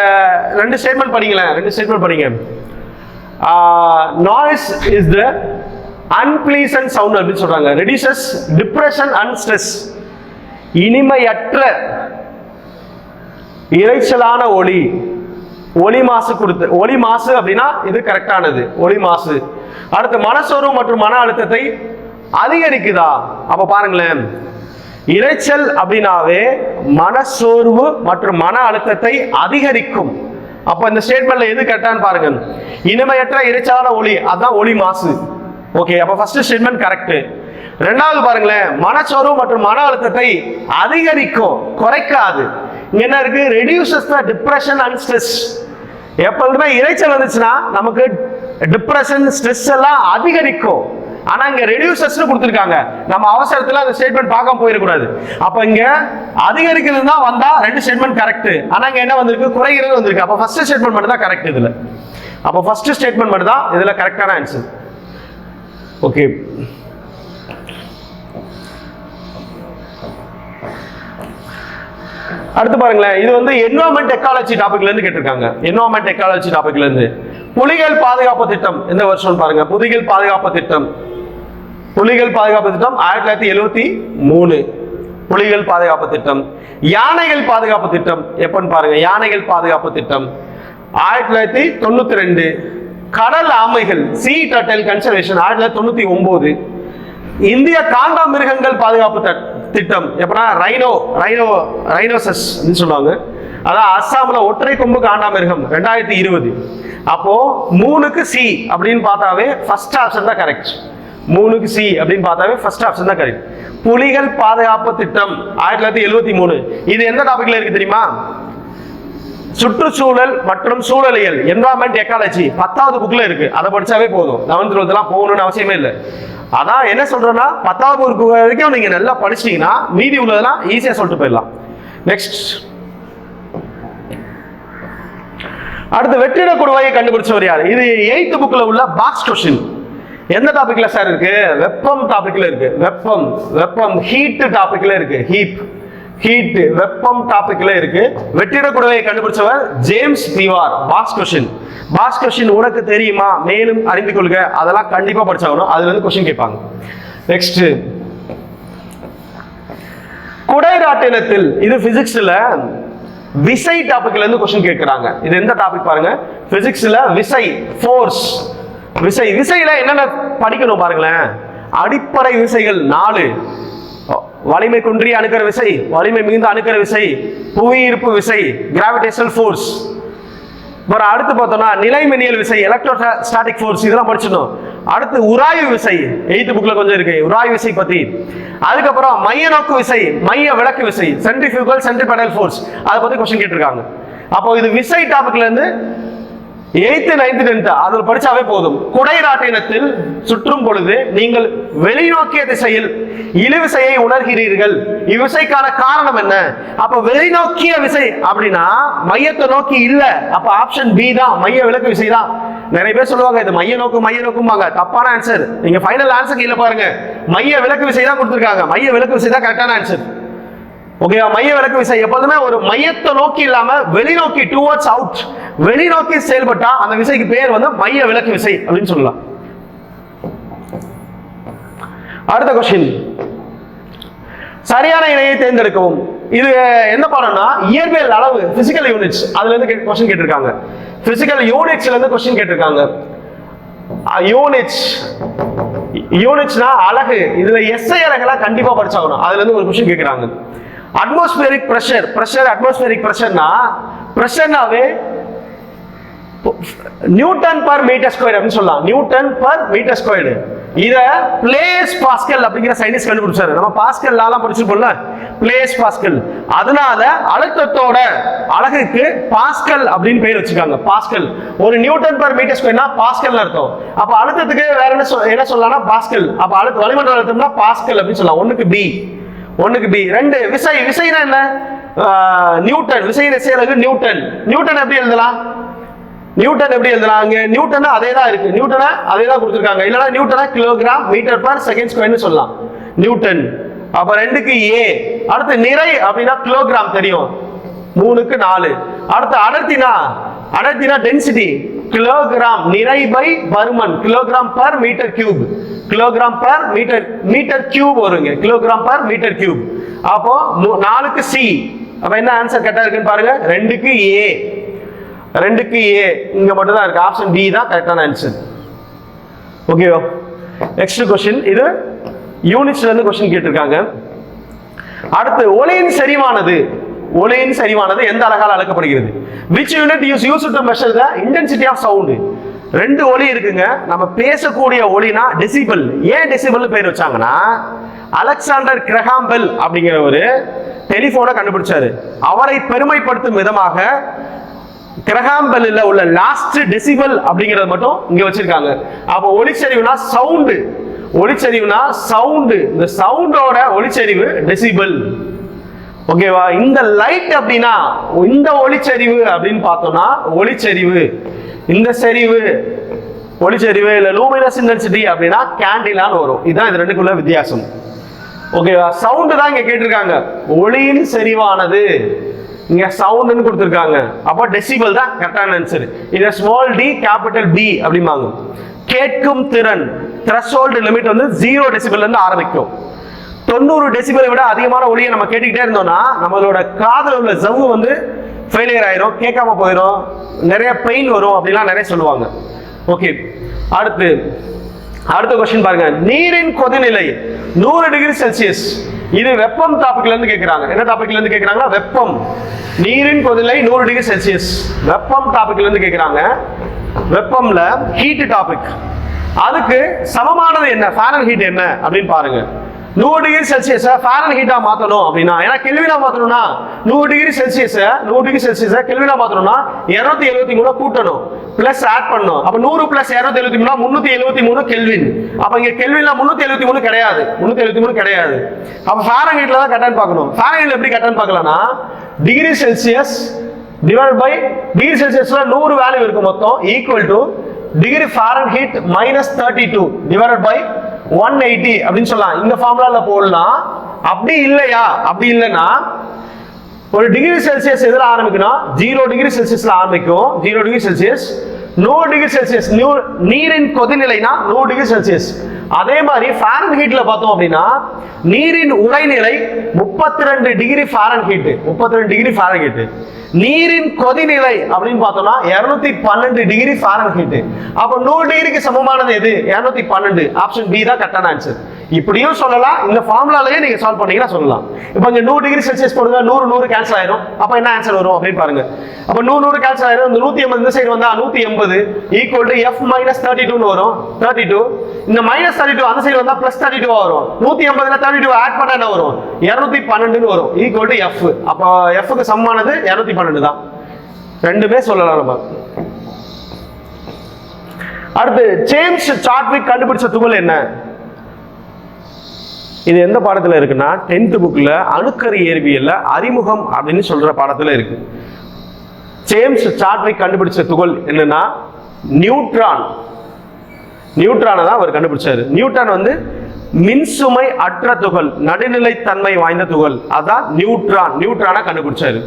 2 ஸ்டேட்மெண்ட் படிங்களேன். 2 ஸ்டேட்மெண்ட் படிங்க. Noise is the unpleasant sound அப்படின்னு சொல்றாங்க. Reduces depression and stress. இனிமையற்ற இரைச்சலான ஒளி, ஒளி மாசு கொடுத்து, ஒளி மாசு அப்படின்னா இது கரெக்டானது, ஒளி மாசு. அடுத்து மனசோர்வு மற்றும் மன அழுத்தத்தை அதிகரிக்குதா? அப்ப பாருங்களேன், இரைச்சல் அப்படின்னாவே மனசோர்வு மற்றும் மன அழுத்தத்தை அதிகரிக்கும். அப்ப இந்த ஸ்டேட்மெண்ட்ல எது கரெக்டான்னு பாருங்க. இனிமையற்ற இரைச்சலான ஒளி, அதான் ஒளி மாசு. ஓகே, அப்ப ஃபர்ஸ்ட் ஸ்டேட்மெண்ட் கரெக்ட். ரெண்டாவது பாருங்களேன், மனச்சோர்வு மற்றும் மன அழுத்தத்தை அதிகரிக்கும், குறைக்காது. இங்க என்ன இருக்கு? Reduces the depression and stress. எப்பவுமே இரைச்சல் வந்துச்சுன்னா நமக்கு டிப்ரஷன், ஸ்ட்ரெஸ் எல்லாம் அதிகரிக்கும். ஆனா இங்க ரெடியூசஸ் கொடுத்திருக்காங்க. நம்ம அவசரத்துல அந்த ஸ்டேட்மெண்ட் பார்க்காம போயிடக்கூடாது. அப்ப இங்க அதிகரிக்கிறது தான் வந்தா ரெண்டு ஸ்டேட்மெண்ட் கரெக்ட். ஆனா இங்க என்ன வந்திருக்கு? குறைகிறது வந்திருக்கு. அப்ப ஃபர்ஸ்ட் ஸ்டேட்மெண்ட் மட்டும் தான் கரெக்ட் இதுல. அப்ப ஃபர்ஸ்ட் ஸ்டேட்மெண்ட் மட்டும் தான் இதுல கரெக்டான ஆன்சர். ஓகே, அடுத்து பாருங்களேன், இது வந்து என்வரான்மெண்ட் எக்காலஜி டாபிக்ல இருந்து கேட்டிருக்காங்க. என்வரான்மெண்ட் எக்காலஜி டாபிக்ல இருந்து புலிகள் பாதுகாப்பு திட்டம் எந்த வருஷம் பாருங்க. புலிகள் பாதுகாப்பு திட்டம், புலிகள் பாதுகாப்பு திட்டம் 1973. புலிகள் பாதுகாப்பு திட்டம். யானைகள் பாதுகாப்பு திட்டம் எப்பன்னு பாருங்க. யானைகள் பாதுகாப்பு திட்டம் 1992. கடல் ஆமைகள், சி டர்ட்டில் கன்சர்வேஷன் 1999. இந்திய காண்டா மிருகங்கள் பாதுகாப்பு திட்டம் எப்பனா ரைனோசஸ் சொல்லுவாங்க. அதான் அஸ்ஸாம்ல ஒற்றை கொம்பு காண்டா மிருகம் 2020. அப்போ 3க்கு சி அப்படின்னு பார்த்தாவே ஃபர்ஸ்ட் ஆப்ஷன் தான் கரெக்ட். 3க்கு சி அப்படின்னு பார்த்தாவே ஃபர்ஸ்ட் ஆப்ஷன் தான் கரெக்ட். புலிகள் பாதுகாப்பு திட்டம் 1973. இது எந்த டாபிக்ல இருக்கு தெரியுமா? சுற்றுச்சூழல் மற்றும் சூழலியல், என்வரான்மெண்ட் எக்காலஜி 10வது புக்ல இருக்கு. அதை படிச்சாவே போதும். 11th 12th எல்லாம் போகணும்னு அவசியமே இல்லை. அதான் என்ன சொல்றேன்னா 10வது புக் வரைக்கும் நீங்க நல்லா படிச்சிட்டீங்கன்னா மீதி உள்ளதெல்லாம் ஈஸியா சொல்லிட்டு போயிடலாம். நெக்ஸ்ட், அடுத்து வெற்றிட குடுவையை கண்டுபிடிச்சவர் யார்? இது 8th புக்ல உள்ள பாக்ஸ் கொஸ்டின். எந்த டாபிக்ல சார் இருக்கு? வெப்பம் டாபிக்ல இருக்கு. வெப்பம், வெப்பம் ஹீட் டாபிக்ல இருக்கு. ஹீட் வெப்பம் டாபிக்ல இருக்கு. வெற்றிட குடுவையை கண்டுபிடிச்சவர் James Dewar. Box question. Box question உனக்கு தெரியுமா? மேலும் அறிந்து கொள்க. அதெல்லாம் கண்டிப்பா படிச்சாகணும். அதுல இருந்து கொஸ்டின் கேட்பாங்க. நெக்ஸ்ட், குடைராட்டினத்தில், இது பிசிக்ஸ்ல விசை டாபிக்ல இருந்து கொஸ்டின் கேட்கறாங்க. இது எந்த டாபிக் பாருங்க? பிசிக்ஸ்ல விசை, ஃபோர்ஸ். விசை, விசையில என்னென்ன படிக்கணும் பாருங்களேன். அடிப்படை விசைகள் 4. வலிமை குன்றிய அணுக்கர விசை, வலிமை மிகுந்த அணுக்கர விசை, புவியீர்ப்பு விசை, கிராவிடேஷனல் ஃபோர்ஸ். அடுத்து பார்த்தோம்னா நிலைமின்னியல் விசை, எலக்ட்ரோஸ்டாட்டிக் ஃபோர்ஸ், இதெல்லாம் படிச்சிடணும். அடுத்து உராய்வு விசை, 8th புக்ல கொஞ்சம் இருக்கு உராய்வு விசை பத்தி. அதுக்கப்புறம் மைய நோக்கு விசை, மைய விலக்கு விசை, சென்ட்ரிஃபியூகல் சென்ட்ரிபெடல் ஃபோர்ஸ், அதை பத்தி கொஸ்டின் கேட்டிருக்காங்க. அப்போ இது விசை டாபிக்ல இருந்து 8th 9th 10th அதுல படிச்சாவே போதும். குடைராட்டினத்தில் சுற்றும் பொழுது நீங்கள் வெளிநோக்கிய திசையில் இழுவிசையை உணர்கிறீர்கள். இவ்விசைக்கான காரணம் என்ன? அப்ப வெளிநோக்கிய விசை அப்படின்னா மையத்தை நோக்கி இல்ல. அப்ப ஆப்ஷன் பி தான், மைய விலக்கு விசை தான். நிறைய பேர் சொல்லுவாங்க இது மைய நோக்கும்பாங்க. தப்பான ஆன்சர். நீங்க ஃபைனல் ஆன்சர் கீழே பாருங்க, மைய விலக்கு விசை தான் கொடுத்திருக்காங்க. மைய விலக்கு விசை தான் கரெக்டான ஆன்சர். ஓகேவா? மைய விலக்கு விசை எப்போதுமே ஒரு மையத்தை நோக்கி இல்லாம வெளிநோக்கி, டுவர்ட்ஸ் அவுட், வெளிநோக்கி செயல்பட்டா அந்த விசைக்கு பேர் வந்து மைய விலக்கு விசை அப்படின்னு சொல்லலாம். அடுத்த கொஸ்டின், சரியான இணையை தேர்ந்தெடுக்கவும். இது என்ன பாடம்னா இயற்பியல் அளவு, பிசிக்கல் யூனிட்ஸ், அதுல இருந்து கொஸ்டின் கேட்டிருக்காங்க. பிசிக்கல் யூனிட்ஸ்ல இருந்து கொஸ்டின் கேட்டிருக்காங்க. யூனிட்ஸ்னா அலகு. இதுல எஸ்ஐ அலகுலாம் கண்டிப்பா படிச்சாகணும். அதுல இருந்து ஒரு கொஸ்டின் கேட்கிறாங்க. அட்மாஸ்பியரிக் பிரஷர், அட்மாஸ்பியரிக் பிரஷர்னா பிரஷர்னாவே நியூட்டன் பர் மீட்டர் ஸ்கொயர் அப்படின்னு சொல்லலாம். Newton per metre square. இத பிளேஸ் பாஸ்கல் அப்படிங்கிற சயின்டிஸ்ட் கண்டுபிடிச்சாரு. நம்ம பாஸ்கல்லாம் படிச்சிருப்போம்ல, பிளேஸ் பாஸ்கல். அதனால அழுத்தத்தோட அலகுக்கு பாஸ்கல் அப்படின்னு பேர் வச்சிருக்காங்க. பாஸ்கல். ஒரு நியூட்டன் பர் மீட்டர் ஸ்கொயர்னா பாஸ்கல் அர்த்தம். அப்ப அழுத்தத்துக்கு வேற என்ன சொல்லலாம்னா பாஸ்கல். அப்ப அழுத்த வளிமண்டல அழுத்தம்னா பாஸ்கல் அப்படின்னு சொல்லலாம். ஒண்ணுக்கு பி. 2 விசைனா என்ன? நியூட்டன். விசை அலகு நியூட்டன். நியூட்டன் எப்படி எழுதலாம்? நியூட்டன் அதே தான் இருக்கு. நியூட்டனை அதே தான் கொடுத்திருக்காங்க. இல்லனா நியூட்டனை கிலோகிராம் மீட்டர் பர் செகண்ட் ஸ்கொயர்னு சொல்லலாம். நியூட்டன். அப்ப 2க்கு ஏ. அடுத்து நிறை அப்படின்னா கிலோகிராம் தெரியும். 3க்கு 4. அடுத்து அடர்த்தினா டென்சிட்டி கிலோகிராம் நிறை பை பருமன், kilogram per metre cube, kilogram per metre cube வருங்க, கிலோகிராம் பர் மீட்டர் கியூப். அப்போ 4க்கு சி, அப்ப என்ன ஆன்சர் கரெக்டா இருக்குன்னு பாருங்க. 2க்கு ஏ, 2க்கு ஏ இங்க மட்டும் தான் இருக்கு. ஆப்ஷன் பி தான் கரெக்டான ஆன்சர். ஓகேவா? நெக்ஸ்ட் क्वेश्चन, இது யூனிட்ஸ்ல இருந்து क्वेश्चन கேட்டிருக்காங்க. அடுத்து ஒளியின் செறிவானது, ஒளியின் செறிவானது எந்த அலகால் அளக்கப்படுகிறது? which unit is used to measure the intensity of sound? ரெண்டு ஒலி இருக்குங்க. நம்ம பேசக்கூடிய ஒலினா டெசிபல். ஏன் டெசிபல் பேர் வச்சாங்கன்னா, அலெக்சாண்டர் கிரஹாம் பெல் அப்படிங்கிற ஒரு டெலிபோனை கண்டுபிடிச்சாரு. அவரை பெருமைப்படுத்தும் விதமாக கிரஹாம் பெல்ல உள்ள லாஸ்ட் டெசிபல் அப்படிங்கறது மட்டும் இங்க வச்சிருக்காங்க. அப்போ ஒலிச்செறிவுனா சவுண்ட், ஒலிச்செறிவுனா சவுண்ட், இந்த சவுண்டோட ஒலிச்செறிவு டெசிபல். ஓகேவா? இந்த லைட் அப்படின்னா இந்த ஒளிச்செறிவு அப்படின்னு பார்த்தோம்னா ஒளிச்செறிவு, இந்த செறிவு ஒளிச்செறிவு இல்ல லூமினஸ் இன்டென்சிட்டி அப்படின்னா கேண்டிலான்னு வரும். இதுதான் இது ரெண்டுக்குள்ள வித்தியாசம். ஓகேவா? சவுண்ட் தான் இங்க கேட்டிருக்காங்க. ஒளியின் செறிவானது இங்க சவுண்ட்னு கொடுத்திருக்காங்க. அப்ப டெசிபல் தான் கரெக்டான ஆன்சர். இத ஸ்மால் டி கேபிட்டல் பி அப்படிமாங்க. கேட்கும் திறன் த்ரெஷோல்ட் லிமிட் வந்து 0 டெசிபல்ல இருந்து ஆரம்பிக்கும். 90 டெசிபலை விட அதிகமான ஒலியை நம்ம கேட்டுக்கிட்டே இருந்தோம்னா நம்மளோட காதுல உள்ள ஜவ்வு வந்து ஃபெயிலியர் ஆயிரும், கேட்காம போயிடும், நிறைய பெயின் வரும் அப்படிலாம் நிறைய சொல்லுவாங்க. ஓகே, அடுத்த क्वेश्चन பாருங்க. நீரின் கொதிநிலை 100 டிகிரி செல்சியஸ். இது வெப்பம் டாபிக்ல இருந்து கேக்குறாங்க. என்ன டாபிக்ல இருந்து கேக்குறாங்கன்னா வெப்பம். நீரின் கொதிநிலை 100 டிகிரி செல்சியஸ் வெப்பம் டாபிக்ல இருந்து கேக்குறாங்க. வெப்பம்ல ஹீட் டாபிக். அதுக்கு சமமானது என்ன, ஃபாரன்ஹீட் என்ன அப்படின்னு பாருங்க. 100 டிகிரி செல்சியஸை ஃபாரன்ஹீட்டா மாத்தணும் அப்படின்னா, ஏன்னா கெல்வினா மாத்தணும்னா 100 டிகிரி செல்சியஸை கெல்வினா மாத்தணும்னா 273 கூட்டணும், பிளஸ் ஆட் பண்ணணும். அப்ப 100 பிளஸ் 273 373 கெல்வின். அப்ப இங்க கெல்வின்ல 373 கிடையாது, 373 கிடையாது. அப்ப ஃபாரன்ஹீட்ல தான் கரெக்டான்னு பார்க்கணும். ஃபாரன்ஹீட்ல எப்படி கரெக்டான்னு பார்க்கலாம்னா, degree celsius divide by degree செல்சியஸ்ல 100 வேல்யூ இருக்கு மொத்தம், equal to degree fahrenheit -32 divided by 180 அப்படின்னு சொல்லலாம். இந்த ஃபார்முலால போடலாம். அப்படி இல்லையா, அப்படி இல்லைன்னா ஒரு டிகிரி செல்சியஸ் எதுல ஆரம்பிக்கணும், 0 டிகிரி செல்சியஸ்ல ஆரம்பிக்கும். 0 டிகிரி செல்சியஸ் 100 டிகிரி செல்சியஸ் நீரின் கொதிநிலைனா 100 டிகிரி செல்சியஸ். அதே மாதிரி ஃபாரன்ஹீட்ல பார்த்தோம் அப்படின்னா நீரின் உறைநிலை 32 டிகிரி ஃபாரன்ஹீட், 32 டிகிரி ஃபாரன்ஹீட். நீரின் கொதிநிலை அப்படின்னு பார்த்தோம்னா 212 டிகிரி ஃபாரன்ஹீட். அப்ப 100 டிகிரிக்கு சமமானது எது? 212. ஆப்ஷன் பி தான் கரெக்டான ஆன்சர். இப்படியும் சொல்லலாம், இந்த ஃபார்முலாலயே நீங்க சால்வ் பண்ணீங்கன்னா சொல்லலாம். இப்போ இங்க 100 டிகிரி செல்சியஸ் போடுங்க, 100 கேன்சல் ஆயிரும். அப்ப என்ன ஆன்சர் வரும் அப்படின்னு பாருங்க. அப்ப 100 கேன்சல் ஆயிரும். இந்த 180 இந்த சைடு வந்தா 180 ஈக்குவல் டு f -32 னு வரும். 32 இந்த -32 அந்த சைடு வந்தா +32 வரும். 180ல 32 ஆட் பண்ணா என்ன வரும்? 212 னு வரும், ஈக்குவல் டு f. அப்ப f க்கு சமமானது 212 தான். ரெண்டுமே சொல்லலாம் நம்ம. அடுத்து ஜேம்ஸ் சாட்விக் கண்டுபிடிச்ச துகள் என்ன? இது எந்த பாடத்துல இருக்குன்னா 10th புக்ல அணுக்கரு இயற்பியல்ல அறிமுகம் அப்படின்னு சொல்ற பாடத்துல இருக்கு. ஜேம்ஸ் சாட்விக் கண்டுபிடிச்ச துகள் என்னன்னா நியூட்ரான். நியூட்ரானை தான் அவர் கண்டுபிடிச்சாரு. நியூட்ரான் வந்து மின்சுமை அற்ற துகள், நடுநிலைத்தன்மை வாய்ந்த துகள், அதான் நியூட்ரான். நியூட்ரானை கண்டுபிடிச்சாரு.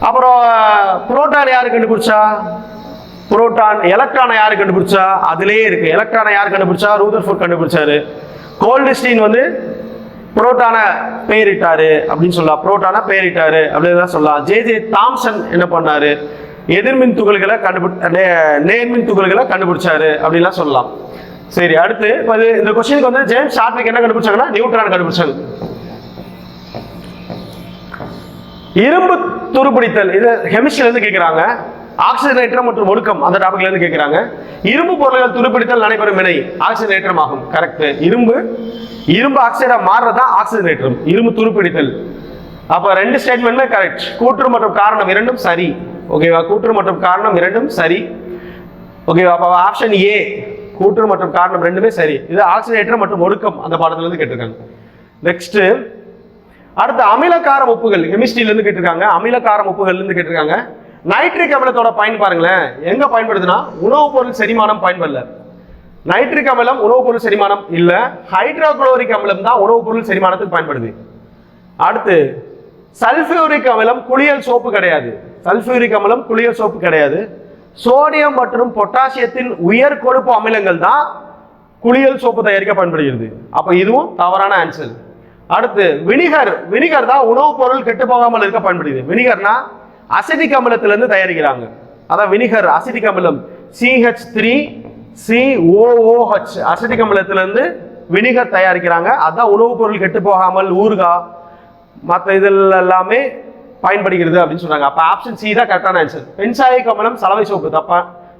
அப்புறம் புரோட்டான் யாரு கண்டுபிடிச்சா? புரோட்டான். எலக்ட்ரானை யாரு கண்டுபிடிச்சா? அதுலயே இருக்கு. எலக்ட்ரானை யாரு கண்டுபிடிச்சா? ரூதர்ஃபோர்ட் கண்டுபிடிச்சாரு. கோல்ட்ஸ்டீன் வந்து புரோட்டானை பெயரிட்டாரு அப்படின்னு சொல்லலாம், புரோட்டானை பெயரிட்டாரு அப்படின்னு சொல்லலாம். ஜே தாம்சன் என்ன பண்ணாரு? எதிர்மின் துகள்களை நேர்மின் துகள்களை கண்டுபிடிச்சாரு அப்படின்லாம் சொல்லலாம். சரி, அடுத்து இந்த கொஸ்டினுக்கு வந்து ஜேம்ஸ் சாட்விக் என்ன கண்டுபிடிச்சாங்கன்னா நியூட்ரான் கண்டுபிடிச்சாங்க. இரும்பு துருப்பிடித்தல், இது கெமிஸ்ட்ரில இருந்து கேட்கிறாங்க. ஆக்சிஜனேற்றம் மற்றும் ஒடுக்கம் அந்த டாபிக்ல இருந்து கேட்கிறாங்க. இரும்பு பொருள்கள் துருப்பிடித்தல் நடைபெறும் வினை ஆக்சிஜனேற்றம் ஆகும். கரெக்ட். இரும்பு ஆக்சைடா மாறுறதா ஆக்சிஜனேற்றம், இரும்பு துருப்பிடித்தல். அப்ப ரெண்டு ஸ்டேட்மெண்ட்மே கரெக்ட். கூற்று மற்றும் காரணம் இரண்டும் சரி. ஓகேவா? கூற்று மற்றும் காரணம் இரண்டும் சரி. ஓகேவா? அப்ப ஆப்ஷன் ஏ கூற்று மற்றும் காரணம் ரெண்டுமே சரி. இது ஆக்சிஜனேற்றம் மற்றும் ஒடுக்கம் அந்த பாடத்துல இருந்து கேட்டிருக்காங்க. நெக்ஸ்ட் அடுத்து அமிலக்கார உப்புகள் கெமிஸ்ட்ரியில இருந்து கேட்டிருக்காங்க. அமிலக்கார உப்புகள் இருந்து கேட்டிருக்காங்க. நைட்ரிக் அமிலத்தோட பயன் பாருங்களேன், எங்க பயன்படுதுன்னா உணவுப் பொருள் செரிமானம் பயன்படல. நைட்ரிக் அமிலம் உணவுப் பொருள் செரிமானம் இல்ல, ஹைட்ரோகுளோரிக் அமிலம் தான் உணவுப் பொருள் செரிமானத்துக்கு பயன்படுது. அடுத்து சல்பியூரிக் அமிலம் குளியல் சோப்பு கிடையாது. சல்பியூரிக் அமிலம் குளியல் சோப்பு கிடையாது. சோடியம் மற்றும் பொட்டாசியத்தின் உயர் கொழுப்பு அமிலங்கள் தான் குளியல் சோப்பு தயாரிக்க பயன்படுகிறது. அப்ப இதுவும் தவறான ஆன்சர். அடுத்து வினிகர் தான் உணவுப் பொருள் கெட்டு போகாமல் இருக்க பயன்படுகிறது. வினிகர்னா அசிட்டிக் அமிலத்திலிருந்து தயாரிக்கிறாங்க. அதான் வினிகர் அசிட்டிக் அமிலம் CH3COOH அசிட்டிக் அமிலத்திலிருந்து வினிகர் தயாரிக்கிறாங்க. அதான் உணவுப் பொருள் கெட்டு போகாமல் ஊறுகாய் மற்ற இதில் எல்லாமே பயன்படுகிறது அப்படின்னு சொன்னாங்க. அப்ப ஆப்ஷன் சி தான் கரெக்டான ஆன்சர். பென்சாயிக் அமிலம் சலவை சோப்பு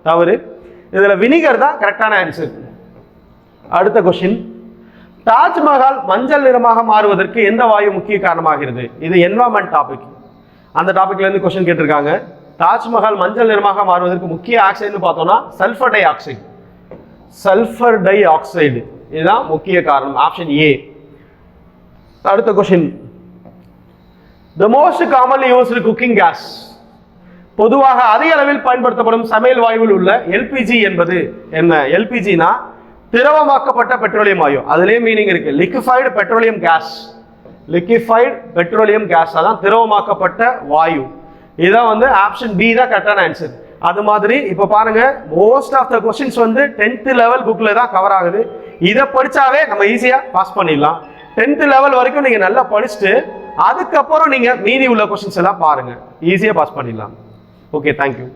தவறு. இதுல வினிகர் தான் கரெக்டான ஆன்சர். அடுத்த கொஸ்டின், தாஜ்மஹால் மஞ்சள் நிறமாக மாறுவதற்கு எந்த வாயு முக்கிய காரணமாகிறது? இது என்வரான்மெண்ட் டாபிக். அந்த டாபிக்ல இருந்து கொஸ்டின் கேட்டிருக்காங்க. தாஜ்மஹால் மஞ்சள் நிறமாக மாறுவதற்கு முக்கிய ஆக்சைடுன்னு பார்த்தோம்னா sulphur di oxide. Sulphur di oxide இதுதான் முக்கிய காரணம். Option A. அடுத்த question, the most commonly used cooking gas. பொதுவாக அதிக அளவில் பயன்படுத்தப்படும் சமையல் வாயுவில் உள்ள LPG என்பது என்ன? LPGனா திரவமாக்கப்பட்ட பெட்ரோலியம் வாயு. அதுலயே மீனிங் இருக்கு. Liquefied petroleum gas. Liquefied petroleum gas அதான் திரவமாக்கப்பட்ட வாயு. இதான் வந்து ஆப்ஷன் பி தான் கரெக்டான ஆன்சர். அது மாதிரி இப்ப பாருங்க, மோஸ்ட் ஆஃப் த கொஸ்டின்ஸ் வந்து 10th லெவல் புக்ல தான் கவர் ஆகுது. இதை படிச்சாவே நம்ம ஈஸியா பாஸ் பண்ணிடலாம். 10th லெவல் வரைக்கும் நீங்க நல்லா படிச்சுட்டு அதுக்கப்புறம் நீங்க மீதி உள்ள கொஸ்டின்ஸ் எல்லாம் பாருங்க, ஈஸியா பாஸ் பண்ணிடலாம். Okay, thank you.